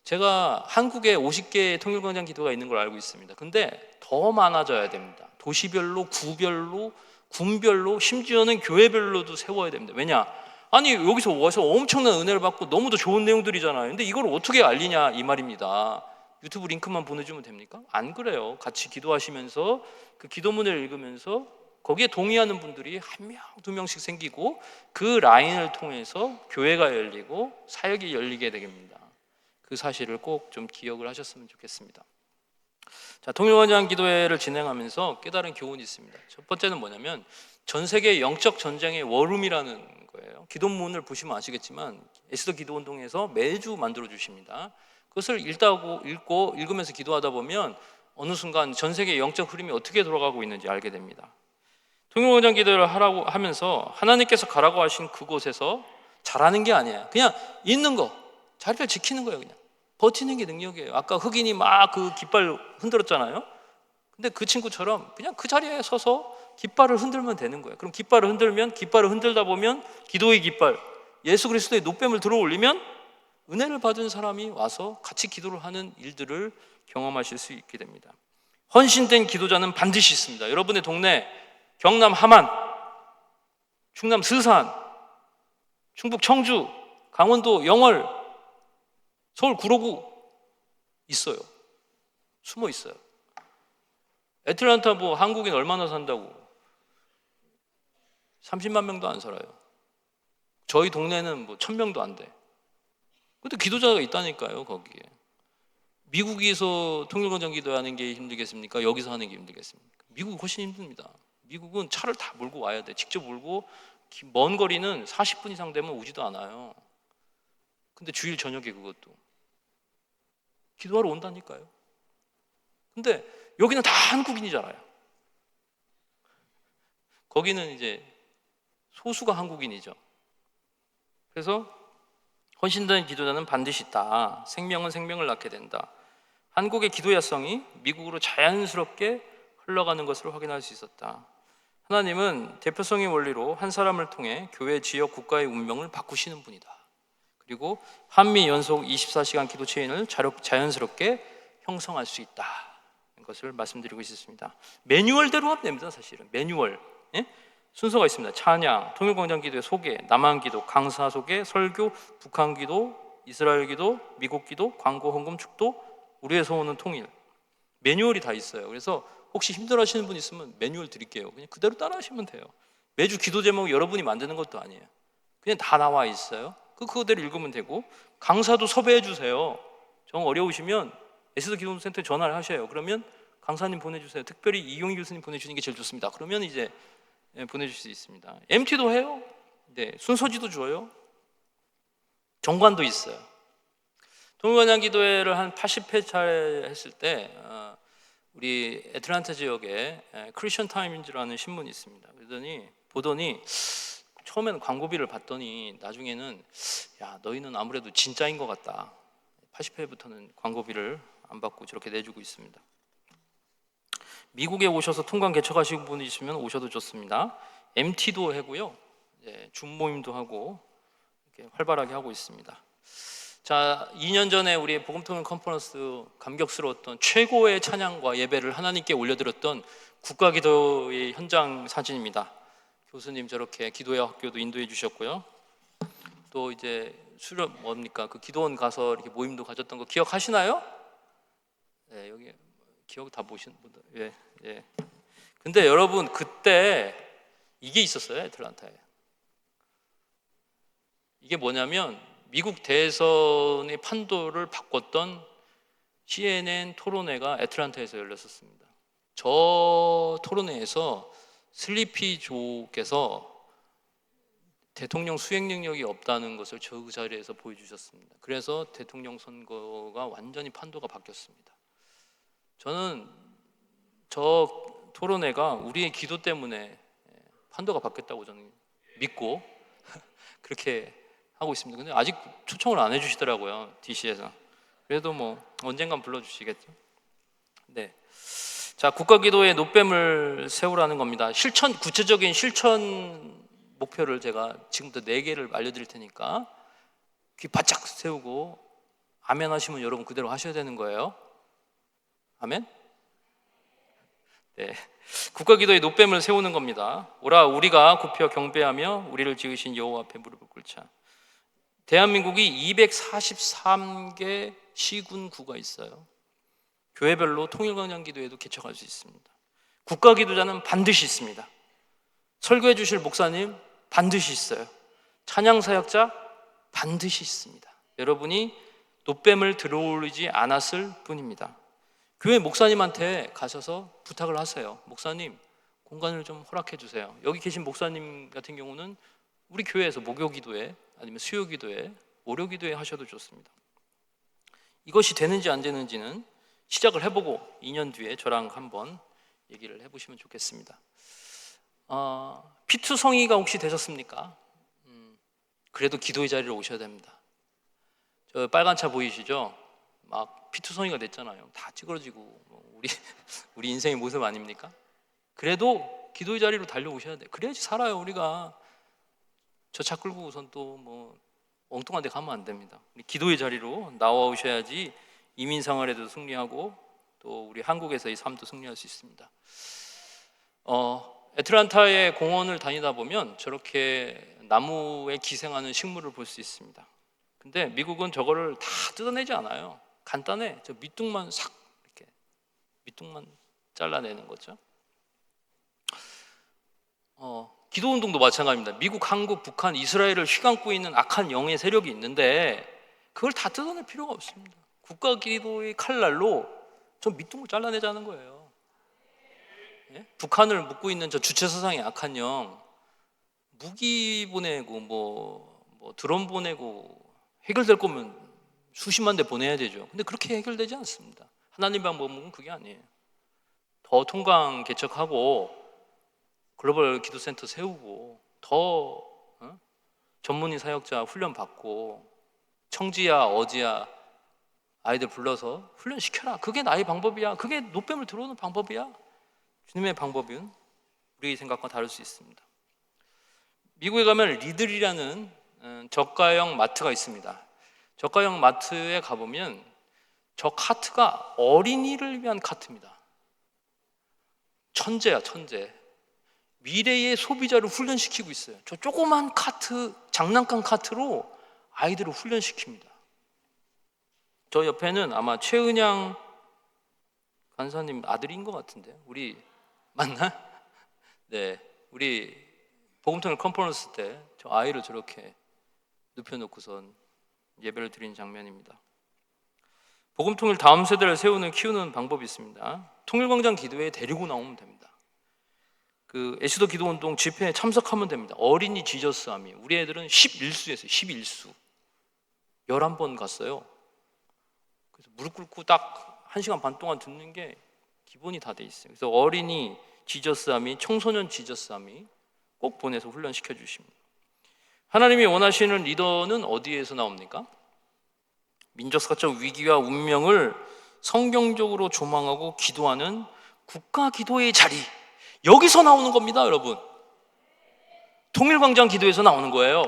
제가 한국에 50개의 통일광장 기도가 있는 걸 알고 있습니다. 근데 더 많아져야 됩니다. 도시별로, 구별로, 군별로, 심지어는 교회별로도 세워야 됩니다. 왜냐? 아니 여기서 와서 엄청난 은혜를 받고 너무도 좋은 내용들이잖아요. 근데 이걸 어떻게 알리냐 이 말입니다. 유튜브 링크만 보내주면 됩니까? 안 그래요. 같이 기도하시면서 그 기도문을 읽으면서 거기에 동의하는 분들이 1명, 2명씩 생기고 그 라인을 통해서 교회가 열리고 사역이 열리게 됩니다. 그 사실을 꼭 좀 기억을 하셨으면 좋겠습니다. 자, 통일광장 기도회를 진행하면서 깨달은 교훈이 있습니다. 첫 번째는 뭐냐면 전 세계 영적 전쟁의 워룸이라는 거예요. 기도문을 보시면 아시겠지만 에스더 기도운동에서 매주 만들어 주십니다. 그것을 읽으면서 기도하다 보면 어느 순간 전 세계 영적 흐름이 어떻게 돌아가고 있는지 알게 됩니다. 통일광장 기도를 하라고 하면서 하나님께서 가라고 하신 그곳에서 잘하는 게 아니에요. 그냥 있는 거, 자리를 지키는 거예요. 그냥 버티는 게 능력이에요. 아까 흑인이 막 그 깃발 흔들었잖아요. 근데 그 친구처럼 그냥 그 자리에 서서 깃발을 흔들면 되는 거예요. 그럼 깃발을 흔들다 보면 기도의 깃발, 예수 그리스도의 노뱀을 들어 올리면 은혜를 받은 사람이 와서 같이 기도를 하는 일들을 경험하실 수 있게 됩니다. 헌신된 기도자는 반드시 있습니다. 여러분의 동네 경남 함안, 충남 스산, 충북 청주, 강원도 영월, 서울 구로구 있어요. 숨어 있어요. 애틀란타 뭐 한국인 얼마나 산다고 30만 명도 안 살아요. 저희 동네는 뭐 1000명도 안 돼. 근데 기도자가 있다니까요. 거기에. 미국에서 통일광장 기도하는 게 힘들겠습니까? 여기서 하는 게 힘들겠습니까? 미국은 훨씬 힘듭니다. 미국은 차를 다 몰고 와야 돼. 직접 몰고 먼 거리는 40분 이상 되면 오지도 않아요. 근데 주일 저녁에 그것도 기도하러 온다니까요. 근데 여기는 다 한국인이잖아요. 거기는 이제 소수가 한국인이죠. 그래서 헌신된 기도자는 반드시 있다. 생명은 생명을 낳게 된다. 한국의 기도 야성이 미국으로 자연스럽게 흘러가는 것을 확인할 수 있었다. 하나님은 대표성의 원리로 한 사람을 통해 교회, 지역, 국가의 운명을 바꾸시는 분이다. 그리고 한미 연속 24시간 기도 체인을 자연스럽게 형성할 수 있다. 것을 말씀드리고 있습니다. 매뉴얼대로 하면 됩니다. 사실은 매뉴얼. 예? 순서가 있습니다. 찬양, 통일광장 기도의 소개, 남한 기도, 강사 소개, 설교, 북한 기도, 이스라엘 기도, 미국 기도, 광고, 헌금, 축도, 우리 의 소원은 통일. 매뉴얼이 다 있어요. 그래서 혹시 힘들어하시는 분 있으면 매뉴얼 드릴게요. 그냥 그대로 따라하시면 돼요. 매주 기도 제목 여러분이 만드는 것도 아니에요. 그냥 다 나와 있어요. 그대로 읽으면 되고, 강사도 섭외해 주세요. 정 어려우시면 에스더 기도센터에 전화를 하셔요. 그러면 강사님 보내주세요. 특별히 이용희 교수님 보내주시는 게 제일 좋습니다. 그러면 이제 보내줄 수 있습니다. MT도 해요. 네, 순서지도 줘요. 정관도 있어요. 통일관양 기도회를 한 80회 차례 했을 때 우리 애틀랜타 지역에 크리스천 타임즈라는 신문이 있습니다. 그러더니 보더니 처음에는 광고비를 받더니 나중에는 야, 너희는 아무래도 진짜인 것 같다. 80회부터는 광고비를 안 받고 저렇게 내주고 있습니다. 미국에 오셔서 통관 개척하시는 분이 있으면 오셔도 좋습니다. MT도 하고요, 줌 모임도 하고 이렇게 활발하게 하고 있습니다. 자, 2년 전에 우리 복음통일 컨퍼런스 감격스러웠던 최고의 찬양과 예배를 하나님께 올려드렸던 국가기도의 현장 사진입니다. 교수님 저렇게 기도회 학교도 인도해 주셨고요. 또 이제 수련 뭡니까? 그 기도원 가서 이렇게 모임도 가졌던 거 기억하시나요? 네, 여기 기억 다 보시는 분들. 예, 예. 근데 여러분 그때 이게 있었어요, 애틀랜타에. 이게 뭐냐면 미국 대선의 판도를 바꿨던 CNN 토론회가 애틀랜타에서 열렸었습니다. 저 토론회에서 슬리피 조께서 대통령 수행 능력이 없다는 것을 저 자리에서 보여주셨습니다. 그래서 대통령 선거가 완전히 판도가 바뀌었습니다. 저는 저 토론회가 우리의 기도 때문에 판도가 바뀌었다고 저는 믿고 그렇게 하고 있습니다. 근데 아직 초청을 안 해주시더라고요, DC에서. 그래도 뭐 언젠간 불러주시겠죠. 네. 자, 국가기도의 노뱀을 세우라는 겁니다. 구체적인 실천 목표를 제가 지금부터 4개를 알려드릴 테니까 귀 바짝 세우고 아멘 하시면 여러분 그대로 하셔야 되는 거예요. 아멘? 네. 국가기도의 노뱀을 세우는 겁니다. 오라 우리가 굽혀 경배하며 우리를 지으신 여호와 앞에 무릎을 꿇자. 대한민국이 243개 시군구가 있어요. 교회별로 통일광장 기도회도 개척할 수 있습니다. 국가기도자는 반드시 있습니다. 설교해 주실 목사님 반드시 있어요. 찬양사역자 반드시 있습니다. 여러분이 노뱀을 들어올리지 않았을 뿐입니다. 교회 목사님한테 가셔서 부탁을 하세요. 목사님, 공간을 좀 허락해 주세요. 여기 계신 목사님 같은 경우는 우리 교회에서 목요기도회 아니면 수요기도회, 월요기도회 하셔도 좋습니다. 이것이 되는지 안 되는지는 시작을 해보고 2년 뒤에 저랑 한번 얘기를 해보시면 좋겠습니다. 피투성이가 혹시 되셨습니까? 그래도 기도의 자리로 오셔야 됩니다. 저 빨간 차 보이시죠? 막 피투성이가 됐잖아요. 다 찌그러지고 우리 인생의 모습 아닙니까? 그래도 기도의 자리로 달려오셔야 돼요. 그래야지 살아요. 우리가 저 차 끌고 우선 또 뭐 엉뚱한 데 가면 안 됩니다. 기도의 자리로 나와오셔야지 이민 생활에도 승리하고 또 우리 한국에서의 삶도 승리할 수 있습니다. 애틀랜타의 공원을 다니다 보면 저렇게 나무에 기생하는 식물을 볼 수 있습니다. 근데 미국은 저거를 다 뜯어내지 않아요. 간단해. 저 밑둥만 싹 이렇게 밑둥만 잘라내는 거죠. 기도운동도 마찬가지입니다. 미국, 한국, 북한, 이스라엘을 휘감고 있는 악한 영의 세력이 있는데 그걸 다 뜯어낼 필요가 없습니다. 국가기도의 칼날로 저 밑둥을 잘라내자는 거예요. 예? 북한을 묶고 있는 저 주체사상의 악한 영, 무기 보내고 뭐 드론 보내고 해결될 거면 수십만 대 보내야 되죠. 근데 그렇게 해결되지 않습니다. 하나님 방법은 그게 아니에요. 더 통강 개척하고 글로벌 기도센터 세우고 더 전문의 사역자 훈련 받고 청지야 어지야 아이들 불러서 훈련시켜라. 그게 나의 방법이야. 그게 노뱀을 들어오는 방법이야. 주님의 방법은 우리의 생각과 다를 수 있습니다. 미국에 가면 리들이라는 저가형 마트가 있습니다. 저가형 마트에 가보면 저 카트가 어린이를 위한 카트입니다. 천재야, 천재. 미래의 소비자를 훈련시키고 있어요. 저 조그만 카트, 장난감 카트로 아이들을 훈련시킵니다. 저 옆에는 아마 최은양 간사님 아들인 것 같은데, 우리 맞나? 네, 우리 복음통일 컨퍼런스 때 저 아이를 저렇게 눕혀놓고선 예배를 드린 장면입니다. 복음통일 다음 세대를 세우는 키우는 방법이 있습니다. 통일광장 기도회에 데리고 나오면 됩니다. 그 애시도 기도운동 집회에 참석하면 됩니다. 어린이 지저스 아미, 우리 애들은 11수였어요. 11수 11번 갔어요. 그래서 무릎 꿇고 딱 1시간 반 동안 듣는 게 기본이 다 돼 있어요. 그래서 어린이 지저스 아미, 청소년 지저스 아미 꼭 보내서 훈련시켜 주십니다. 하나님이 원하시는 리더는 어디에서 나옵니까? 민족사적 위기와 운명을 성경적으로 조망하고 기도하는 국가 기도의 자리, 여기서 나오는 겁니다, 여러분. 통일광장 기도에서 나오는 거예요.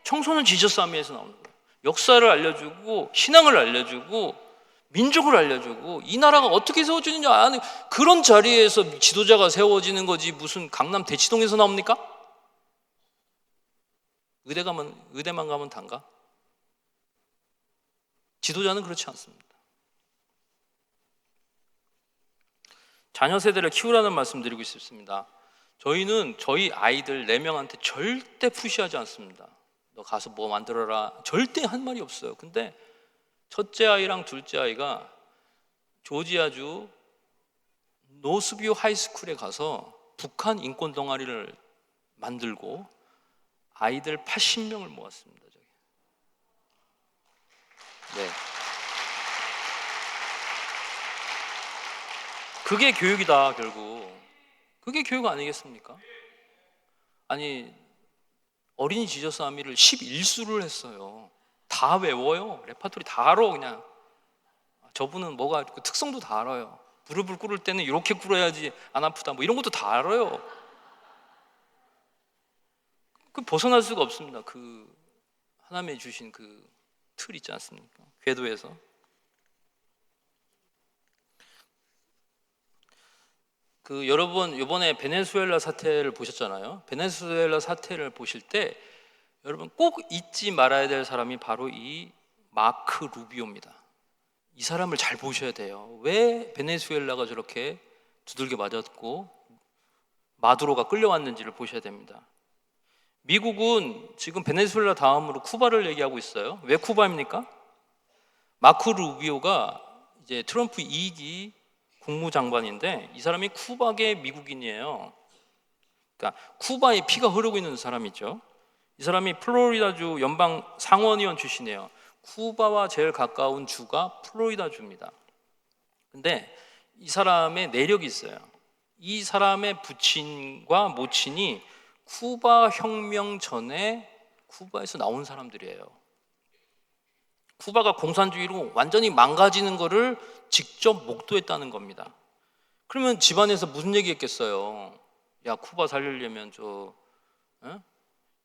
청소년 지저스아미에서 나오는 거예요. 역사를 알려주고 신앙을 알려주고 민족을 알려주고 이 나라가 어떻게 세워지는지 아는 그런 자리에서 지도자가 세워지는 거지, 무슨 강남 대치동에서 나옵니까? 의대만 가면 단가? 지도자는 그렇지 않습니다. 자녀 세대를 키우라는 말씀 드리고 싶습니다. 저희는 저희 아이들 4명한테 절대 푸시하지 않습니다. 너 가서 뭐 만들어라, 절대 한 말이 없어요. 근데 첫째 아이랑 둘째 아이가 조지아주 노스뷰 하이스쿨에 가서 북한 인권 동아리를 만들고 아이들 80명을 모았습니다. 저기. 네. 그게 교육이다, 결국. 그게 교육 아니겠습니까? 아니, 어린이 지저스 아미를 11수를 했어요. 다 외워요. 레파토리 다 알아, 그냥. 저분은 뭐가 특성도 다 알아요. 무릎을 꿇을 때는 이렇게 꿇어야지 안 아프다, 뭐 이런 것도 다 알아요. 그 벗어날 수가 없습니다. 그 하나님이 주신 그 틀 있지 않습니까? 궤도에서. 그 여러분 이번에 베네수엘라 사태를 보셨잖아요. 베네수엘라 사태를 보실 때 여러분 꼭 잊지 말아야 될 사람이 바로 이 마크 루비오입니다. 이 사람을 잘 보셔야 돼요. 왜 베네수엘라가 저렇게 두들겨 맞았고 마두로가 끌려왔는지를 보셔야 됩니다. 미국은 지금 베네수엘라 다음으로 쿠바를 얘기하고 있어요. 왜 쿠바입니까? 마크 루비오가 이제 트럼프 2기 국무장관인데 이 사람이 쿠바계 미국인이에요. 그러니까 쿠바에 피가 흐르고 있는 사람이죠. 이 사람이 플로리다주 연방 상원의원 출신이에요. 쿠바와 제일 가까운 주가 플로리다주입니다. 근데 이 사람의 내력이 있어요. 이 사람의 부친과 모친이 쿠바 혁명 전에 쿠바에서 나온 사람들이에요. 쿠바가 공산주의로 완전히 망가지는 거를 직접 목도했다는 겁니다. 그러면 집안에서 무슨 얘기했겠어요? 야, 쿠바 살리려면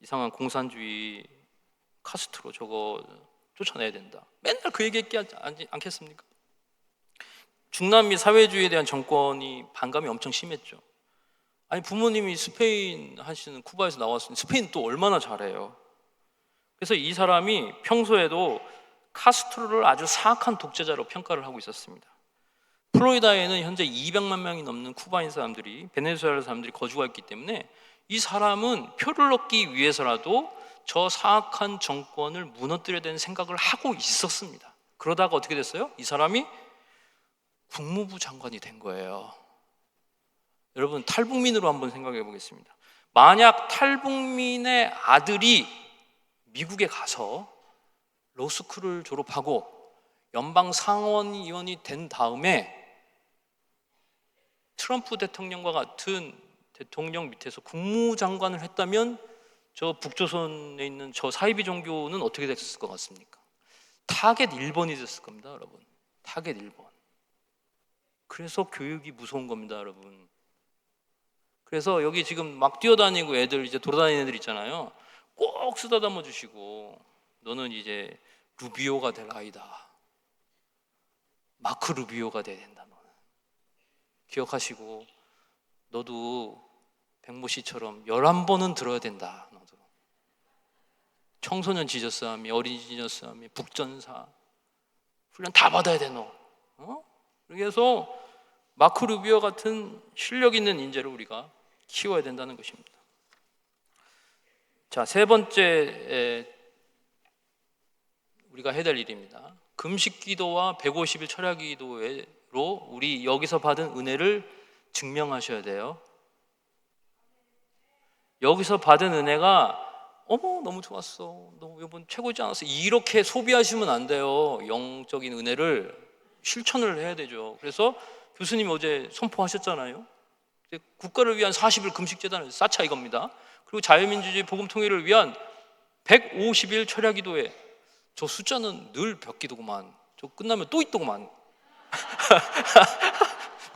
이상한 공산주의 카스트로 저거 쫓아내야 된다. 맨날 그 얘기했지 않겠습니까? 중남미 사회주의에 대한 정권이 반감이 엄청 심했죠. 아니, 부모님이 스페인 하시는 쿠바에서 나왔으니 스페인 또 얼마나 잘해요. 그래서 이 사람이 평소에도 카스트로를 아주 사악한 독재자로 평가를 하고 있었습니다. 플로리다에는 현재 200만 명이 넘는 쿠바인 사람들이, 베네수엘라 사람들이 거주가 있기 때문에 이 사람은 표를 얻기 위해서라도 저 사악한 정권을 무너뜨려야 되는 생각을 하고 있었습니다. 그러다가 어떻게 됐어요? 이 사람이 국무부 장관이 된 거예요. 여러분, 탈북민으로 한번 생각해 보겠습니다. 만약 탈북민의 아들이 미국에 가서 로스쿨을 졸업하고 연방 상원의원이 된 다음에 트럼프 대통령과 같은 대통령 밑에서 국무장관을 했다면 저 북조선에 있는 저 사이비 종교는 어떻게 됐을 것 같습니까? 타겟 1번이 됐을 겁니다, 여러분. 타겟 1번. 그래서 교육이 무서운 겁니다, 여러분. 그래서 여기 지금 막 뛰어다니고 애들 이제 돌아다니는 애들 있잖아요. 꼭 쓰다듬어 주시고, 너는 이제 루비오가 될 아이다. 마크 루비오가 돼야 된다. 너는. 기억하시고, 너도 백모 씨처럼 11번은 들어야 된다. 너도. 청소년 지저스함이, 어린이 지저스함이, 북전사, 훈련 다 받아야 돼 너. 그래서 마크 루비오 같은 실력 있는 인재를 우리가 키워야 된다는 것입니다. 자, 세 번째 우리가 해야 될 일입니다. 금식 기도와 150일 철야 기도로 우리 여기서 받은 은혜를 증명하셔야 돼요. 여기서 받은 은혜가 너무 좋았어, 너 이번 최고지 않았어, 이렇게 소비하시면 안 돼요. 영적인 은혜를 실천을 해야 되죠. 그래서 교수님이 어제 선포하셨잖아요. 국가를 위한 40일 금식재단을 쌓자 이겁니다. 그리고 자유민주주의 복음통일을 위한 150일 철야기도회, 저 숫자는 늘 몇 기도구만. 저 끝나면 또 있더구만.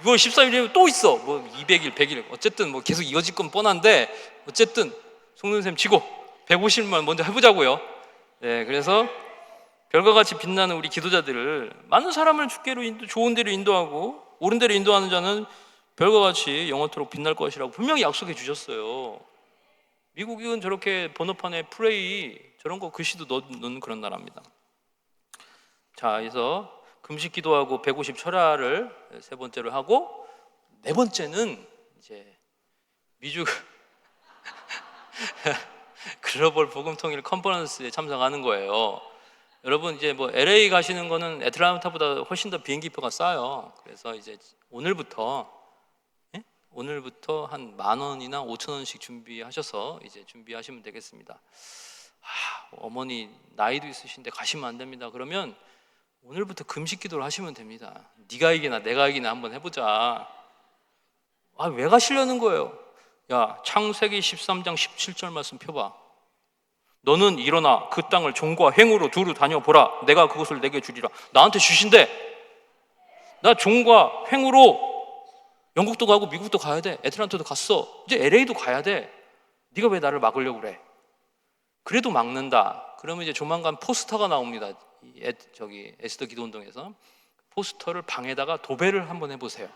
6월 13일이면 또 있어. 뭐 200일, 100일 어쨌든 뭐 계속 이어질 건 뻔한데 어쨌든 송는쌤 치고 150일만 먼저 해보자고요. 네, 그래서 별과 같이 빛나는 우리 기도자들을 많은 사람을 주께로 좋은 데로 인도하고 옳은 데로 인도하는 자는 별과 같이 영원토록 빛날 것이라고 분명히 약속해 주셨어요. 미국은 저렇게 번호판에 프레이 저런 거 글씨도 넣는 그런 나라입니다. 자, 그래서 금식 기도하고 150 철야를 세 번째로 하고, 네 번째는 이제 미주 글로벌 복음통일 컨퍼런스에 참석하는 거예요. 여러분 이제 뭐 LA 가시는 거는 애틀란타보다 훨씬 더 비행기표가 싸요. 그래서 이제 오늘부터 한 10,000원이나 5,000원씩 준비하셔서 이제 준비하시면 되겠습니다. 어머니 나이도 있으신데 가시면 안 됩니다. 그러면 오늘부터 금식 기도를 하시면 됩니다. 네가 이기나 내가 이기나 한번 해보자. 왜 가시려는 거예요? 야, 창세기 13장 17절 말씀 펴봐. 너는 일어나 그 땅을 종과 횡으로 두루 다녀보라. 내가 그것을 내게 주리라. 나한테 주신대. 나 종과 횡으로 영국도 가고 미국도 가야 돼. 애틀란타도 갔어. 이제 LA도 가야 돼. 네가 왜 나를 막으려고 그래? 그래도 막는다. 그러면 이제 조만간 포스터가 나옵니다. 저기 에스더 기도운동에서 포스터를 방에다가 도배를 한번 해보세요.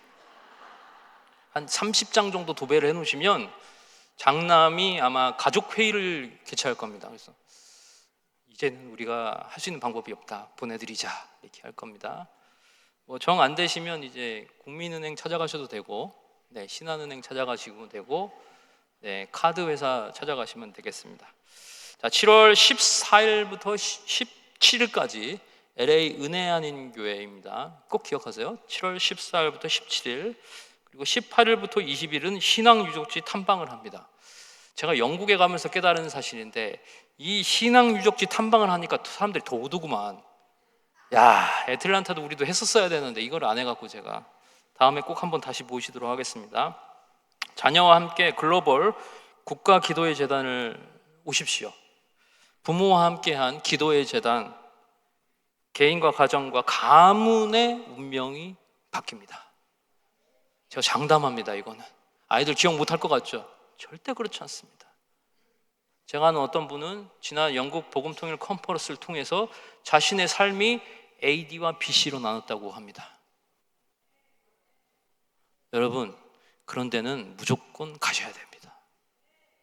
한 30장 정도 도배를 해놓으시면 장남이 아마 가족 회의를 개최할 겁니다. 그래서 이제는 우리가 할 수 있는 방법이 없다. 보내드리자 이렇게 할 겁니다. 뭐 정 안 되시면 이제 국민은행 찾아가셔도 되고, 네, 신한은행 찾아가시고 되고, 네, 카드 회사 찾아가시면 되겠습니다. 자, 7월 14일부터 17일까지 LA 은혜한인교회입니다. 꼭 기억하세요. 7월 14일부터 17일, 그리고 18일부터 20일은 신앙유적지 탐방을 합니다. 제가 영국에 가면서 깨달은 사실인데 이 신앙유적지 탐방을 하니까 사람들이 더 오더구만. 야, 애틀란타도 우리도 했었어야 되는데 이걸 안 해갖고 제가 다음에 꼭 한번 다시 모시도록 하겠습니다. 자녀와 함께 글로벌 국가 기도회 재단을 오십시오. 부모와 함께한 기도회 재단, 개인과 가정과 가문의 운명이 바뀝니다. 제가 장담합니다. 이거는 아이들 기억 못할 것 같죠? 절대 그렇지 않습니다. 제가 아는 어떤 분은 지난 영국 복음통일 컨퍼런스를 통해서 자신의 삶이 AD와 BC로 나눴다고 합니다. 여러분, 그런 데는 무조건 가셔야 됩니다.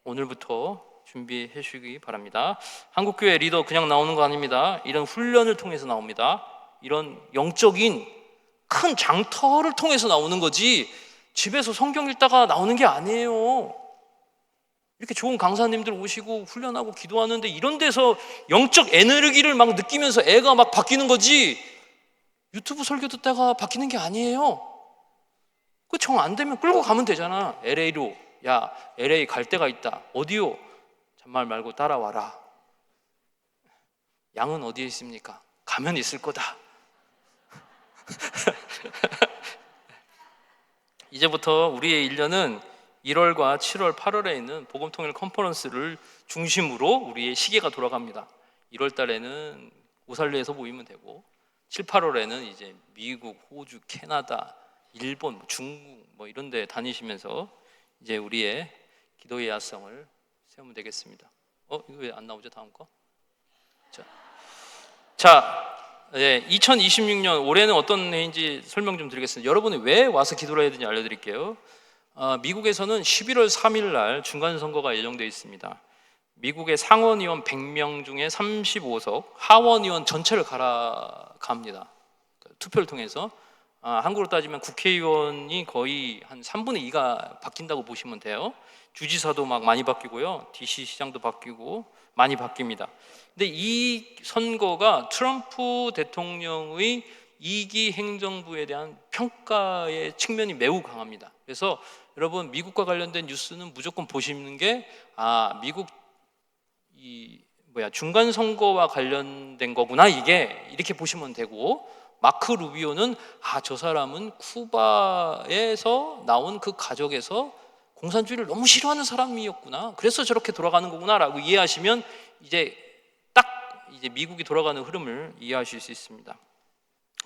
오늘부터 준비해 주시기 바랍니다. 한국교회 리더 그냥 나오는 거 아닙니다. 이런 훈련을 통해서 나옵니다. 이런 영적인 큰 장터를 통해서 나오는 거지 집에서 성경 읽다가 나오는 게 아니에요. 이렇게 좋은 강사님들 오시고 훈련하고 기도하는데 이런 데서 영적 에너지를 막 느끼면서 애가 막 바뀌는 거지 유튜브 설교 듣다가 바뀌는 게 아니에요. 그 정 안 되면 끌고 가면 되잖아. LA로. 야, LA 갈 데가 있다. 어디요? 잔말 말고 따라와라. 양은 어디에 있습니까? 가면 있을 거다. 이제부터 우리의 1년은 1월과 7월, 8월에 있는 복음통일 컨퍼런스를 중심으로 우리의 시계가 돌아갑니다. 1월 달에는 오살리에서 모이면 되고 7, 8월에는 이제 미국, 호주, 캐나다, 일본, 중국 뭐 이런 데 다니시면서 이제 우리의 기도의 야성을 세우면 되겠습니다. 이거 왜 안 나오죠? 다음 거. 자, 2026년 올해는 어떤 해인지 설명 좀 드리겠습니다. 여러분이 왜 와서 기도를 해야 되는지 알려드릴게요. 미국에서는 11월 3일 날 중간선거가 예정되어 있습니다. 미국의 상원의원 100명 중에 35석, 하원의원 전체를 갈아갑니다. 투표를 통해서 한국으로 따지면 국회의원이 거의 한 3분의 2가 바뀐다고 보시면 돼요. 주지사도 막 많이 바뀌고요, DC 시장도 바뀌고 많이 바뀝니다. 근데 이 선거가 트럼프 대통령의 2기 행정부에 대한 평가의 측면이 매우 강합니다. 그래서 여러분, 미국과 관련된 뉴스는 무조건 보시는 게 미국 중간 선거와 관련된 거구나, 이게 이렇게 보시면 되고, 마크 루비오는 저 사람은 쿠바에서 나온 그 가족에서 공산주의를 너무 싫어하는 사람이었구나, 그래서 저렇게 돌아가는 거구나라고 이해하시면 이제 미국이 돌아가는 흐름을 이해하실 수 있습니다.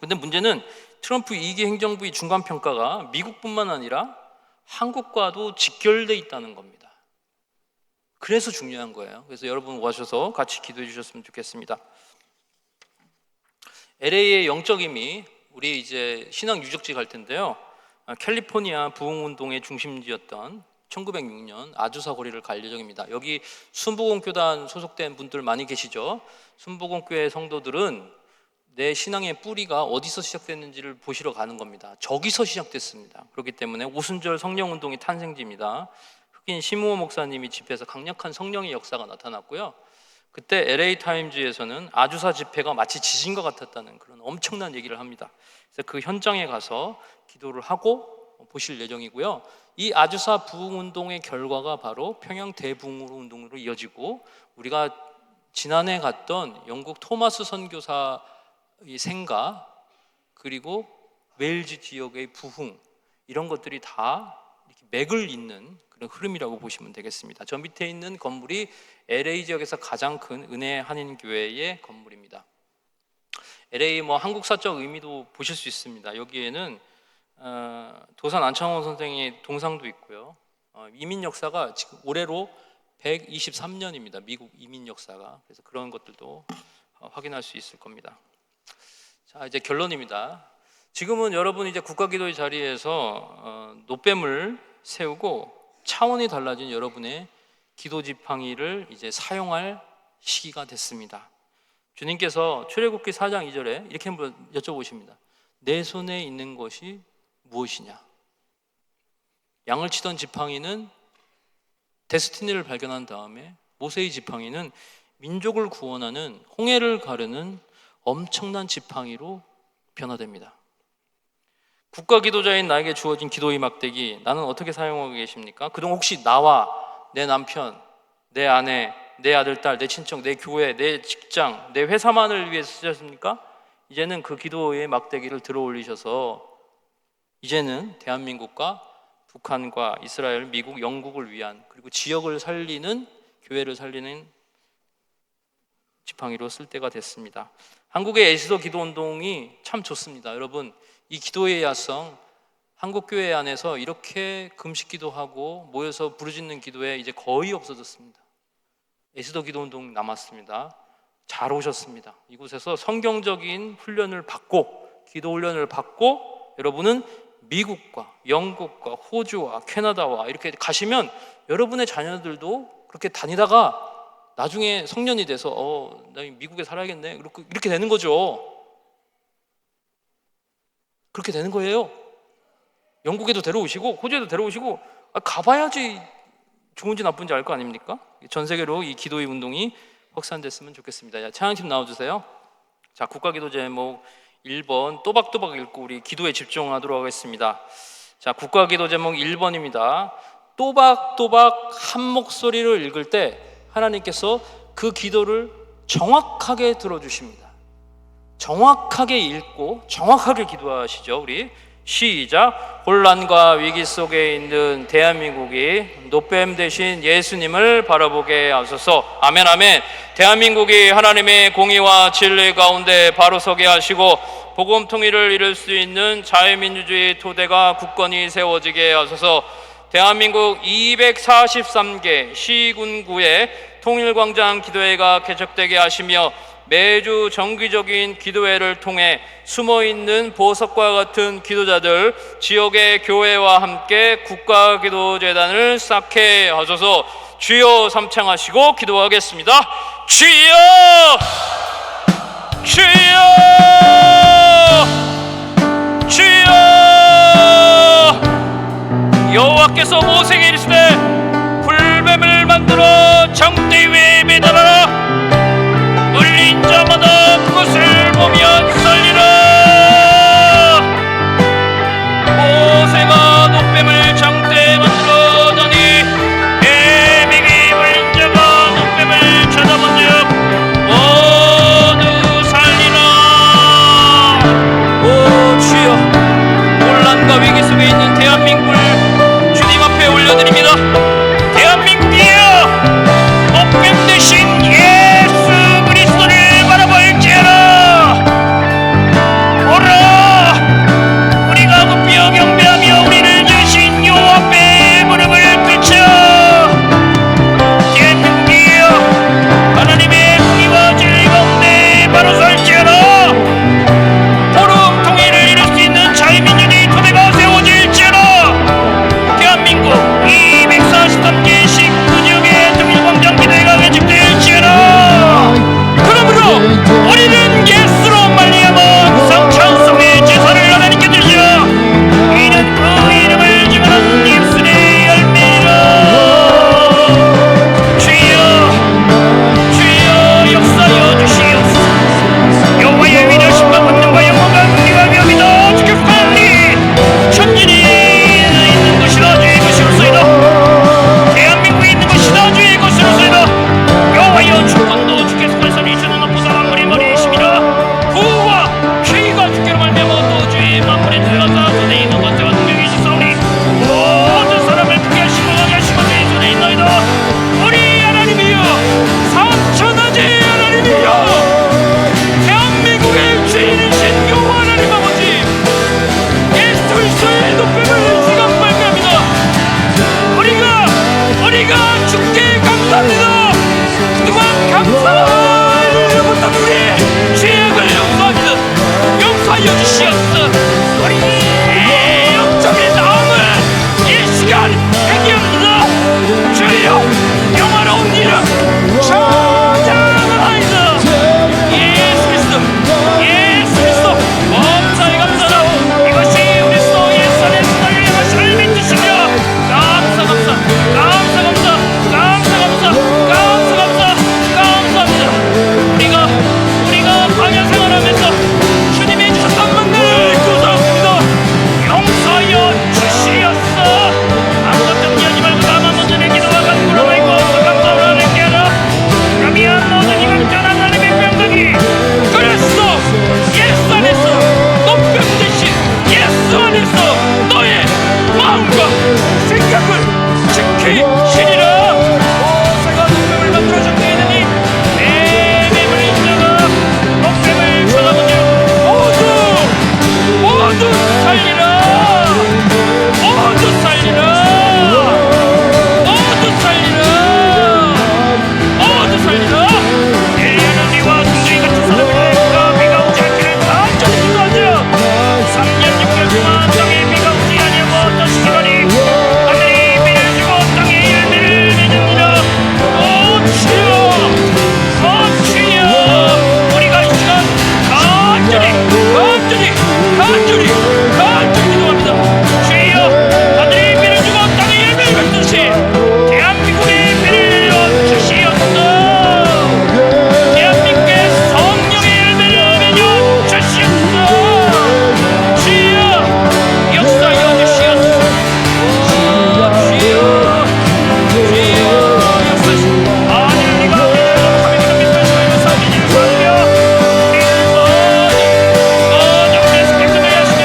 근데 문제는 트럼프 2기 행정부의 중간 평가가 미국뿐만 아니라 한국과도 직결돼 있다는 겁니다. 그래서 중요한 거예요. 그래서 여러분 오셔서 같이 기도해 주셨으면 좋겠습니다. LA의 영적 힘이, 우리 이제 신앙 유적지 갈 텐데요, 캘리포니아 부흥운동의 중심지였던 1906년 아주사 거리를 갈 예정입니다. 여기 순복음교단 소속된 분들 많이 계시죠? 순복음교회 성도들은 내 신앙의 뿌리가 어디서 시작됐는지를 보시러 가는 겁니다. 저기서 시작됐습니다. 그렇기 때문에 오순절 성령운동이 탄생지입니다. 흑인 시므온 목사님이 집회에서 강력한 성령의 역사가 나타났고요, 그때 LA 타임즈에서는 아주사 집회가 마치 지진과 같았다는 그런 엄청난 얘기를 합니다. 그래서 그 현장에 가서 기도를 하고 보실 예정이고요, 이 아주사 부흥운동의 결과가 바로 평양 대부흥운동으로 이어지고, 우리가 지난해 갔던 영국 토마스 선교사의 생가, 그리고 웨일즈 지역의 부흥, 이런 것들이 다 이렇게 맥을 잇는 그런 흐름이라고 보시면 되겠습니다. 저 밑에 있는 건물이 LA 지역에서 가장 큰 은혜 한인교회의 건물입니다. LA 한국사적 의미도 보실 수 있습니다. 여기에는 도산 안창원 선생의 동상도 있고요, 이민 역사가 지금 올해로 123년입니다. 미국 이민 역사가. 그래서 그런 것들도 확인할 수 있을 겁니다. 자, 이제 결론입니다. 지금은 여러분 이제 국가기도의 자리에서 노뱀을 세우고 차원이 달라진 여러분의 기도 지팡이를 이제 사용할 시기가 됐습니다. 주님께서 출애굽기 4장 2절에 이렇게 한번 여쭤보십니다. 내 손에 있는 것이 무엇이냐? 양을 치던 지팡이는 데스티니를 발견한 다음에, 모세의 지팡이는 민족을 구원하는 홍해를 가르는 엄청난 지팡이로 변화됩니다. 국가기도자인 나에게 주어진 기도의 막대기, 나는 어떻게 사용하고 계십니까? 그동안 혹시 나와 내 남편, 내 아내, 내 아들, 딸, 내 친척, 내 교회, 내 직장, 내 회사만을 위해서 쓰셨습니까? 이제는 그 기도의 막대기를 들어 올리셔서 이제는 대한민국과 북한과 이스라엘, 미국, 영국을 위한, 그리고 지역을 살리는, 교회를 살리는 지팡이로 쓸 때가 됐습니다. 한국의 에스더 기도운동이 참 좋습니다. 여러분, 이 기도의 야성, 한국교회 안에서 이렇게 금식기도하고 모여서 부르짖는 기도에 이제 거의 없어졌습니다. 에스더 기도운동 남았습니다. 잘 오셨습니다. 이곳에서 성경적인 훈련을 받고, 기도 훈련을 받고, 여러분은 미국과 영국과 호주와 캐나다와 이렇게 가시면 여러분의 자녀들도 그렇게 다니다가 나중에 성년이 돼서 나 미국에 살아야겠네, 이렇게 되는 거죠. 그렇게 되는 거예요. 영국에도 데려오시고 호주에도 데려오시고, 가봐야지 좋은지 나쁜지 알 거 아닙니까? 전 세계로 이 기도의 운동이 확산됐으면 좋겠습니다. 찬양팀 나와주세요. 자, 국가기도 제목 1번 또박또박 읽고 우리 기도에 집중하도록 하겠습니다. 자, 국가기도 제목 1번입니다. 또박또박 한 목소리를 읽을 때 하나님께서 그 기도를 정확하게 들어주십니다. 정확하게 읽고 정확하게 기도하시죠. 우리 시작. 혼란과 위기 속에 있는 대한민국이 노뱀 대신 예수님을 바라보게 하소서. 아멘, 아멘. 대한민국이 하나님의 공의와 진리 가운데 바로 서게 하시고 복음 통일을 이룰 수 있는 자유민주주의 토대가 굳건히 세워지게 하소서. 대한민국 243개 시군구에 통일광장 기도회가 개척되게 하시며 매주 정기적인 기도회를 통해 숨어있는 보석과 같은 기도자들, 지역의 교회와 함께 국가기도재단을 쌓게 하소서. 주여 삼창하시고 기도하겠습니다. 주여! 주여! 주여 여호와께서 모세에게 이르시되 불뱀을 만들어 정대 위에 매달아라 물린 자마다 그것을 보면 살리라. 모세가 노뱀을 장대에 만들어더니 뱀에게 물린 자가 노뱀을 쳐다본즉 모두 살리라. 오 주여 혼란과 위기 속에 있는 대한민국을 주님 앞에 올려드립니다. 대한민국이여 노뱀 대신 예수 그리스도를 바라볼지어라. 오라 우리가 급비어 경배하며 우리를 지으신 여호와 앞에 무릎을 꿇자. 대한민국이여 하나님의 공의와 진리 가운데 바로 설지어라. 보름 통일을 이룰 수 있는 자유민주주의 토대가 세워질지어라. 대한민국 243개씩 그 지역의 통일광장 기도회가 개척될지어라. 그러므로 우리는 예수로 말미암아 항상 찬송의 제사를 하나님께 드리자. 이는 그 이름을 증언한 입술의 열매라. 주여 주여 역사여 주시옵소서. 여호와의 위대하심과 권능과 영광과 긍휼과 명이다 주겠사오니 천진이 있는 것이라 주의 것이로소이다. 대한민국에 있는 것이다 주의 것이로소이다. 여호와여 주권도 주께서 권선이 주는 것보다 만물의 머리이심이라. 구와 피가 주께로 말미암아 또 주의 만물의 들어가사 손에 있는 것과 능력이 있사오니 모든 사람을 크게 하시고 하게 하시고 내 손에 있나이다. 우리 하나님이여 삼천하지 하나님이여 대한민국의 주인이신 여호와 하나님 아버지 예수 그리스도의 높임을 시간 발표합니다. 우리가 주께 감사합니다. 그동안 감사를 못한 우리 죄악을 용서합니다. 용서하여 주시옵소서. 우리의 영적인 나음을 이 시간 회개합니다. 주여 영화로운 이름 찬양하나이다. 예수 그리스도 예수 그리스도 범사에 감사라. 이것이 우리 소의 산의 수다를 향한 삶의 뜻이며 감사 감사 감사 감사 감사 감사 감사 감사 감사합니다. 우리가 광야 생활하면서 주님이 주셨던 만나를 구사합니다. 용서하여 주시옵소서. 아무것도 정리하지 말고 다만 먼저 내 기도와 간구로 말고 감사로 하나님께 하라. 그러면 모든 이 강전한 하나님의 명령이 그리스도 예수 안에서 높임 대신 예수 안에서 너의 마음과 생각을 지키시리라. 모세가 높임을 만들어 정대에 있느니 뱀의 물린 자가 높임을 쳐다보니 모두 살리라. 모두 살리라. 모두 살리라. 모두 살리라. 예리한 언니와 승준이 같은 사람이 되었으나 비가 오지 않기를 간절히 기도하자. 3년 6개월 동안 땅에 비가 오지 아니하고 어떤 시기만이 하늘이 비를 주고 땅에 열매를 맺느니라. 오 주여 오 주여 우리가 이 시간 간절히 기도합니다. 주여 하늘이 비를 주고 땅에 열매를 맺듯이 대한민국에 비를 내려 주시옵소서. 대한민국의 성령의 열매를 맺어 주시옵소서. 주여 역사하여 주시옵소서. 주여 역사하시옵소서. 하나님 우리가 믿음으로 믿고 믿으시고 섬기기를 구하며 모든 우리의 하시는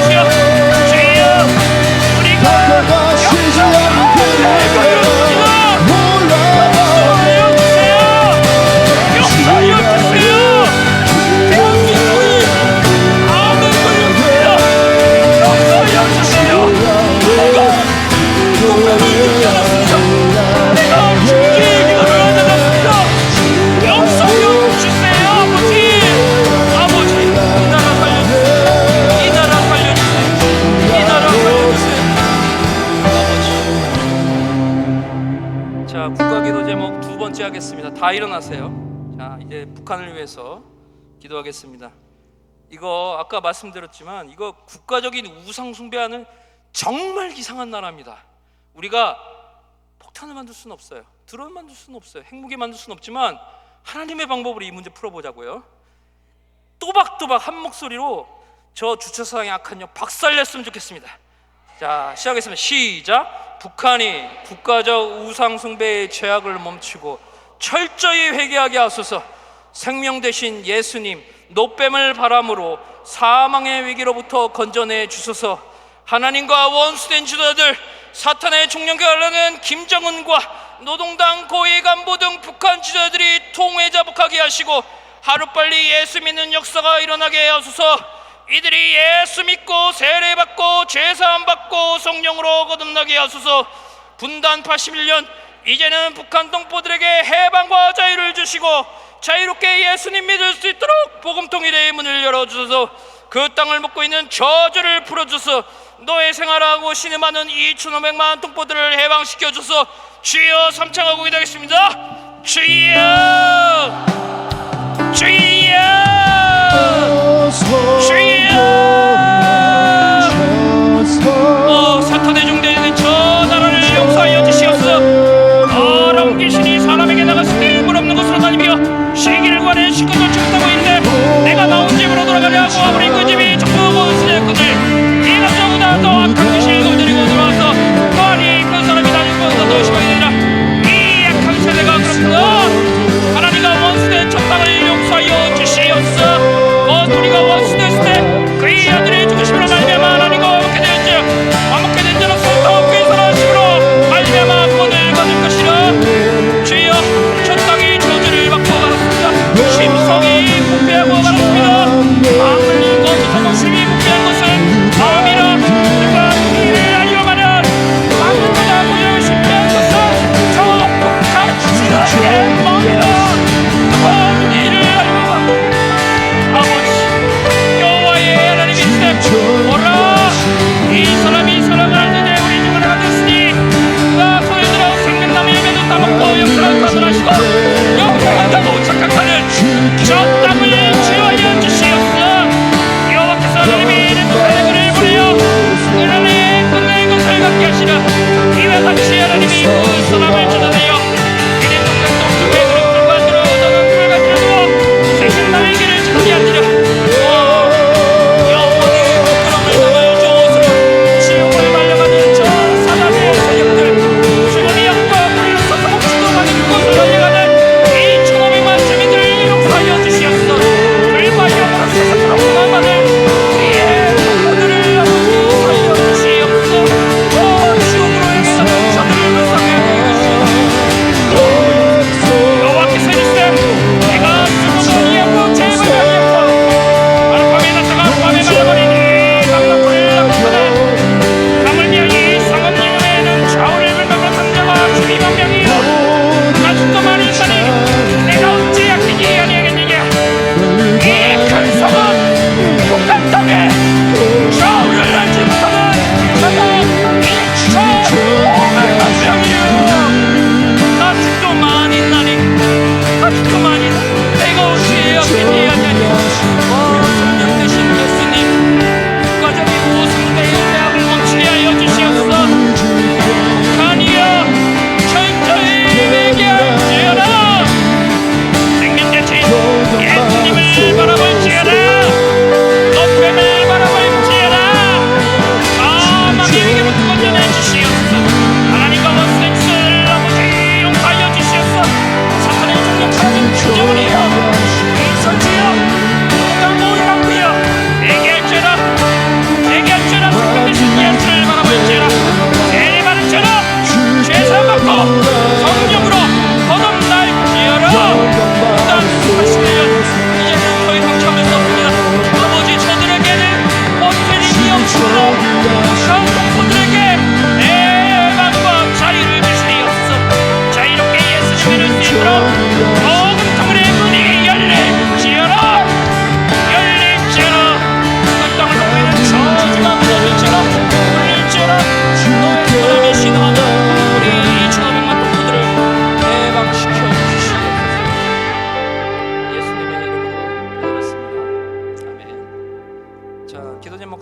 주여 주여 우리가 역사하여 주세요. 대한민국이 암에 걸렸습니다. 역사하여 주세요. 누가 믿지 않았습니다. 내가 주께 기도를 하셨습니다. 역사하여 주세요. 아버지 이 나라 살려주세요. 이 나라 살려주세요. 이 나라 살려주세요. 아버지. 자, 국가기도 제목 두 번째 하겠습니다. 다 일어나세요. 자, 이제 북한을 위해서 기도하겠습니다. 이거 아까 말씀드렸지만 이거 국가적인 우상 숭배하는 정말 이상한 나라입니다. 우리가 폭탄을 만들 수는 없어요. 드론 만들 수는 없어요. 핵무기 만들 수는 없지만 하나님의 방법으로 이 문제 풀어보자고요. 또박또박 한 목소리로 저 주차장의 악한 영 박살냈으면 좋겠습니다. 자, 시작하겠습니다. 시작. 북한이 국가적 우상 숭배의 죄악을 멈추고 철저히 회개하게 하소서. 생명 되신 예수님 노뱀을 바람으로 사망의 위기로부터 건져내 주소서. 하나님과 원수된 지도자들, 사탄의 총령께 하려는 김정은과 노동당 고위 간부 등 북한 지도자들이 통회자복하게 하시고 하루빨리 예수 믿는 역사가 일어나게 하소서. 이들이 예수 믿고 세례받고 죄사함 받고 성령으로 거듭나게 하소서. 분단 81년 이제는 북한 동포들에게 해방과 자유를 주시고 자유롭게 예수님 믿을 수 있도록 복음통일의 문을 열어주소서. 그 땅을 먹고 있는 저주를 풀어주소서. 노예 생활하고 신음하는 2,500만 동포들을 해방시켜줘서 주여 삼창하고 기도하겠습니다. 주여 주여 주여. 사탄의 종되는 저 나라를 용서하여 주시옵소서. 더러운 귀신이 사람에게 나갔을 때 물 없는 곳으로 다니며 시기를 구하는 시건을 죽다고 있는데 내가 나온 집으로 돌아가려고 아무리 그 집이 적고 쓰였거늘 이가 저보다 더 악한 귀신을 거느리고 들어와서 아니 그 사람이 다니는 곳보다 더 심하게 되리라. 이 약한 세대가 그렇구나. 하나님과 원수된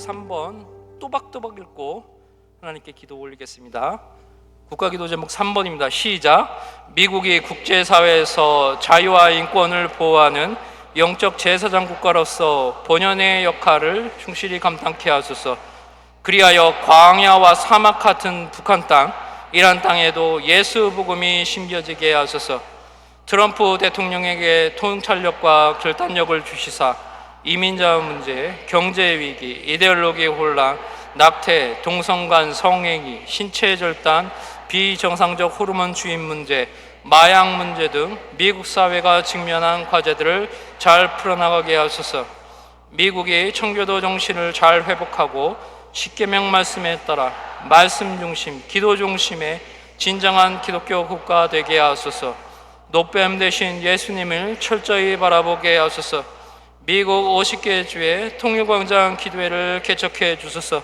3번 또박또박 읽고 하나님께 기도 올리겠습니다. 국가기도 제목 3번입니다. 시작. 미국이 국제사회에서 자유와 인권을 보호하는 영적 제사장 국가로서 본연의 역할을 충실히 감당케 하소서. 그리하여 광야와 사막 같은 북한 땅, 이란 땅에도 예수 복음이 심겨지게 하소서. 트럼프 대통령에게 통찰력과 결단력을 주시사 이민자 문제, 경제 위기, 이데올로기 혼란, 낙태, 동성간 성행위, 신체 절단, 비정상적 호르몬 주입 문제, 마약 문제 등 미국 사회가 직면한 과제들을 잘 풀어나가게 하소서. 미국이 청교도 정신을 잘 회복하고 십계명 말씀에 따라 말씀 중심, 기도 중심의 진정한 기독교 국가 되게 하소서. 노뱀 대신 예수님을 철저히 바라보게 하소서. 미국 50개 주의 통일광장 기도회를 개척해 주소서.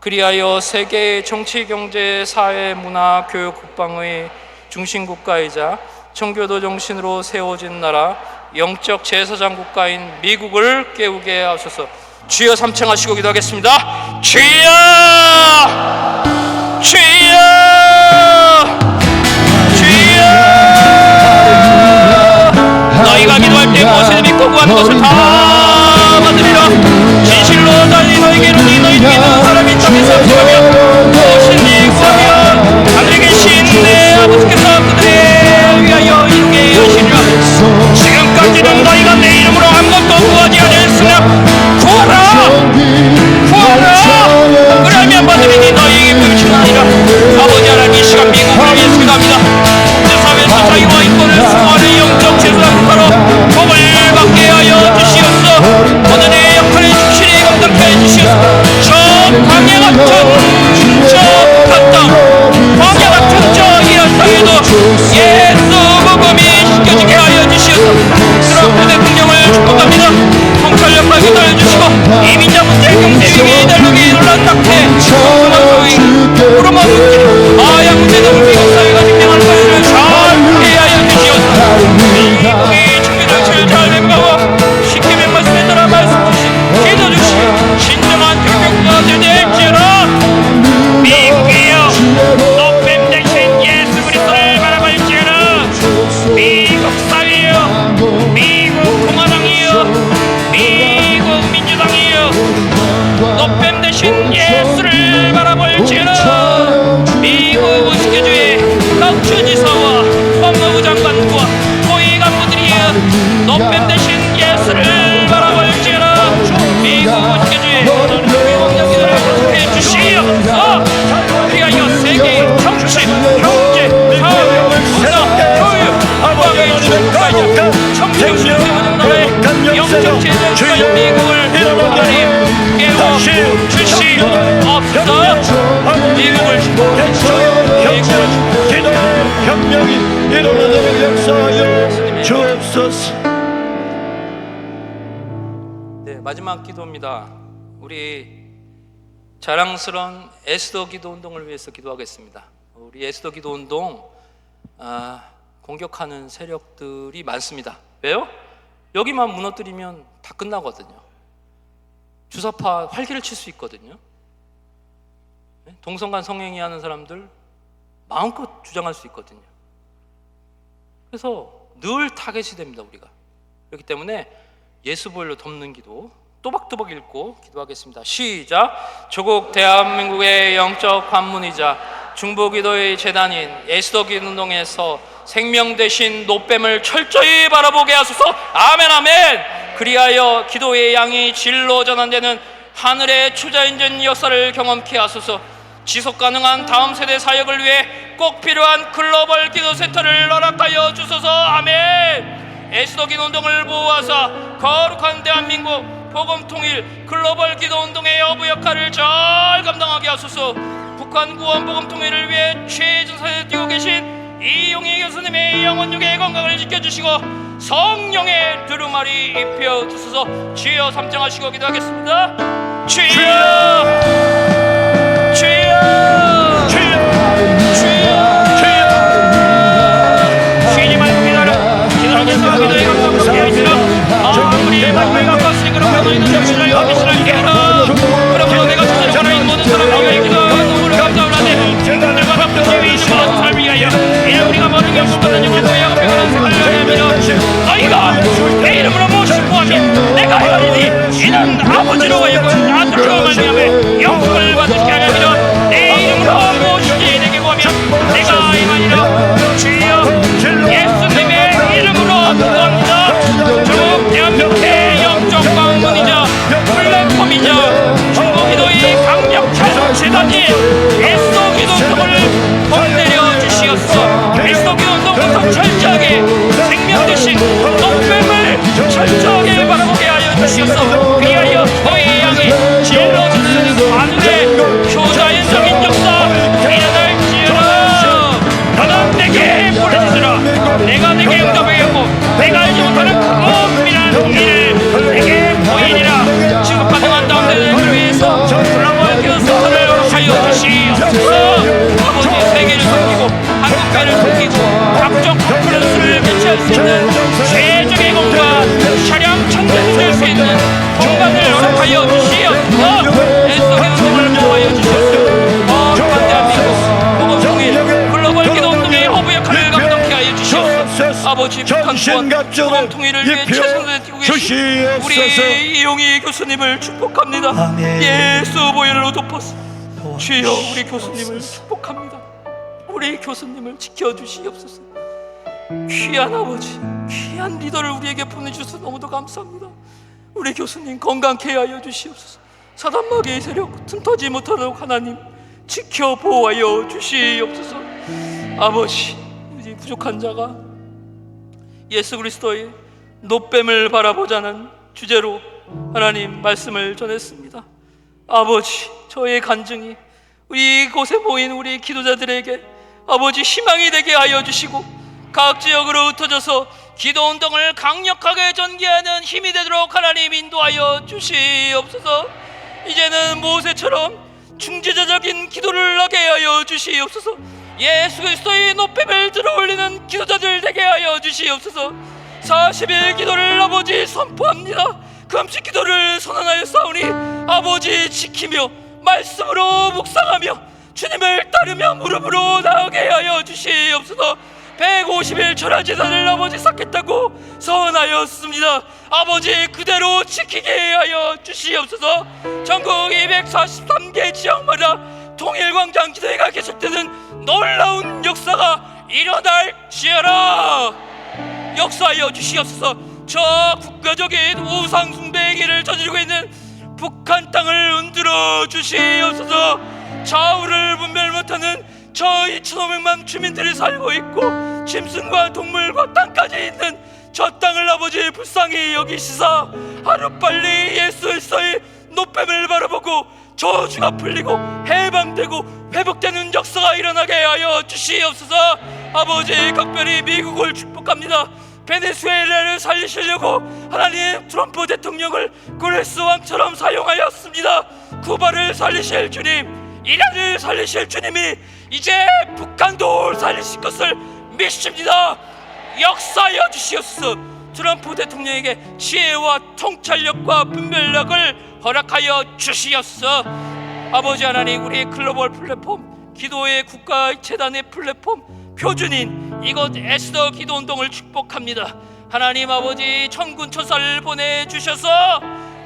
그리하여 세계의 정치, 경제, 사회, 문화, 교육, 국방의 중심국가이자 청교도 정신으로 세워진 나라, 영적 제사장 국가인 미국을 깨우게 하소서. 주여 삼창하시고 기도하겠습니다. 주여! 주여! 주여! 너희가 기도할 때 무엇을 믿고 구하는 것을 다 받으리라. 진실로 너희에게로 너희 중에 있는 사람이 땅에서 구하며 무엇인지 구하며 하늘에 계신 내 아버지께서 그들을 위하여 이루게 하시리라. 지금까지는 너희가 내 이름으로 아무것도 구하지 않았으나 구하라! 구하라! 그러면 받으리니 너희에게 보여주리라. 아버지 하나님, 이 시간 미국을 위해 기도합니다. 국제사회에서 자유와 인권을 수호하는 영적 제사장 국가로 복을 받게 하여 주시옵소서. 오늘의 역할을 충실히 감당케 해주시옵소서. 저 광야 같은 저 북한 땅, 광야 같은 저 이란 땅에도 예수 복음이 심겨지게 하여 주시옵소서. 트럼프 대통령을 축복합니다. 통찰력과 기도해 주시고 이민자 문제, 경제 위기, 이데올로기 논란, 낙태, 호르몬 문제, 마약 문제 등을 미국 사회가 직면하는 것을 잘 이해하게 하여 주시옵소서. 미국이 청교도를 잘 회복하고 십계명 말씀에 따라 말씀 주시, 기도 주시, 진정한 교육국가가 되될지어다. 미국이여, 노뱀 대신 예수 그리스도를 바라볼지어다. 미국 사회여, 미국 공화당이여, 미국 민주당이여, 노뱀 대신 예수를 바라볼지어다. 미국 50개주의 각 주지사와 법무부 장관과 고위 간부들이여, 노뱀 대신 예수를 바라볼지어다. 미국 50개주의 공장기도를 계속해 주시옵소서. 그리하여 세계의 정치, 경제, 사회, 문화, 교육, 국방의 주권자이자 청정신을 세우는 나라의 영적 제사장국가인 미국을 하나님 깨워 주시옵소서. 미국을 기도의 혁명이 일어나도록 역사하여 주옵소서. 네, 마지막 기도입니다. 우리 자랑스러운 에스더 기도 운동을 위해서 기도하겠습니다. 우리 에스더 기도 운동 공격하는 세력들이 많습니다. 왜요? 여기만 무너뜨리면 다 끝나거든요. 주사파 활기를 칠 수 있거든요. 동성간 성행위 하는 사람들 마음껏 주장할 수 있거든요. 그래서 늘 타겟이 됩니다, 우리가. 그렇기 때문에 예수보혈로 덮는 기도 또박또박 읽고 기도하겠습니다. 시작. 조국 대한민국의 영적 관문이자 중보기도의 재단인 에스더 기도 운동에서 생명 대신 노뱀을 철저히 바라보게 하소서. 아멘 아멘. 그리하여 기도의 양이 질로 전환되는 하늘의 초자연전 역사를 경험케 하소서. 지속가능한 다음 세대 사역을 위해 꼭 필요한 글로벌 기도센터를 허락하여 주소서. 아멘. 에스더 기도 운동을 보호하사 거룩한 대한민국 복음통일 글로벌 기도 운동의 여부 역할을 잘 감당하게 하소서. 북한 구원 복음통일을 위해 최전선에 뛰고 계신 이용희 교수님의 영혼육의 건강을 지켜주시고 성령의 두루마리 입혀 주소서. 주여 삼창하시고 기도하겠습니다. 주여, 주여, 주여, 주여, 주님 말고 기다려. 기도하겠습니다. 기도의 감사함을 하시라. 우리의 말씀에 가까웠으니 그럼 너희는 정신을 여기시라. 깨라. 그럼 전신갑주를 북한 통일을 위해 입혀 최선을 다하고 계신 주시옵소서. 우리 이용희 교수님을 축복합니다. 아멘. 예수 보혈로 덮어서 주여 우리 교수님을 축복합니다. 우리 교수님을 지켜주시옵소서. 귀한 아버지, 귀한 리더를 우리에게 보내주셔서 너무도 감사합니다. 우리 교수님 건강케 하여 주시옵소서. 사단마귀의 세력 틈타지 못하도록 하나님 지켜 보호하여 주시옵소서. 아버지, 우리 부족한 자가 예수 그리스도의 노뱀을 바라보자는 주제로 하나님 말씀을 전했습니다. 아버지, 저의 간증이 우리 곳에 모인 우리 기도자들에게 아버지 희망이 되게 하여 주시고 각 지역으로 흩어져서 기도운동을 강력하게 전개하는 힘이 되도록 하나님 인도하여 주시옵소서. 이제는 모세처럼 중재자적인 기도를 하게 하여 주시옵소서. 예수 그리스도의 노뱀을 들어올리는 기도자들 되게 하여 주시옵소서. 40일 기도를 아버지 선포합니다. 금식 기도를 선언하여 싸우니 아버지 지키며 말씀으로 묵상하며 주님을 따르며 무릎으로 나오게 하여 주시옵소서. 150일 철야제단을 아버지 쌓겠다고 선하였습니다. 아버지 그대로 지키게 하여 주시옵소서. 전국 243개 지역마다 통일광장 기도회가 계속되는 놀라운 역사가 일어날지어라. 역사하여 주시옵소서. 저 국가적인 우상 숭배의 길을 저지르고 있는 북한 땅을 흔들어 주시옵소서. 좌우를 분별 못하는 저 2,500만 주민들이 살고 있고 짐승과 동물과 땅까지 있는 저 땅을 아버지 불쌍히 여기시사 하루빨리 예수 그리스도의 노뱀을 바라보고 저주가 풀리고 해방되고 회복되는 역사가 일어나게 하여 주시옵소서. 아버지 각별히 미국을 축복합니다. 베네수엘라를 살리시려고 하나님 트럼프 대통령을 그레스 왕처럼 사용하였습니다. 쿠바를 살리실 주님, 이란을 살리실 주님이 이제 북한도 살리실 것을 믿습니다. 역사하여 주시옵소서. 트럼프 대통령에게 지혜와 통찰력과 분별력을 허락하여 주시옵소서. 아버지 하나님, 우리의 글로벌 플랫폼, 기도의 국가재단의 플랫폼 표준인 이곳 에스더 기도운동을 축복합니다. 하나님 아버지, 천군 천사를 보내주셔서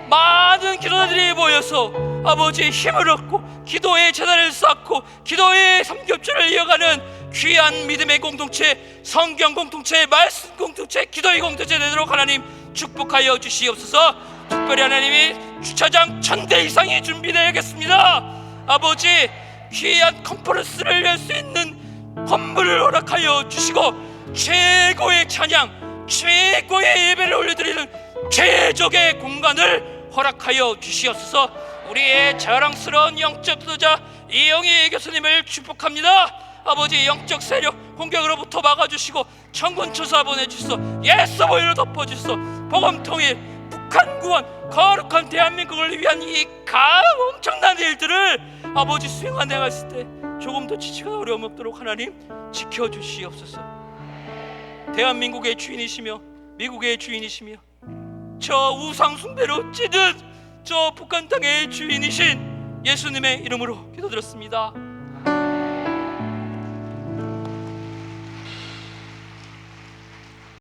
많은 기도자들이 모여서 아버지 힘을 얻고 기도의 재단을 쌓고 기도의 삼겹줄을 이어가는 귀한 믿음의 공동체, 성경 공동체, 말씀 공동체, 기도의 공동체 되도록 하나님 축복하여 주시옵소서. 특별히 하나님이 주차장 1000대 이상이 준비되겠습니다. 아버지, 귀한 컨퍼런스를 열 수 있는 건물을 허락하여 주시고 최고의 찬양, 최고의 예배를 올려드리는 최적의 공간을 허락하여 주시옵소서. 우리의 자랑스러운 영적 지도자 이영희 교수님을 축복합니다. 아버지, 영적 세력 공격으로부터 막아주시고 천군천사 보내주셔서 예수 보혈로 덮어주셔서 복음통일, 북한 구원, 거룩한 대한민국을 위한 이 엄청난 일들을 아버지 수행해나갔을 때 조금 더 지치거나 어려움 없도록 하나님 지켜주시옵소서. 대한민국의 주인이시며 미국의 주인이시며 저 우상 숭배로 찌든 저 북한 땅의 주인이신 예수님의 이름으로 기도드렸습니다.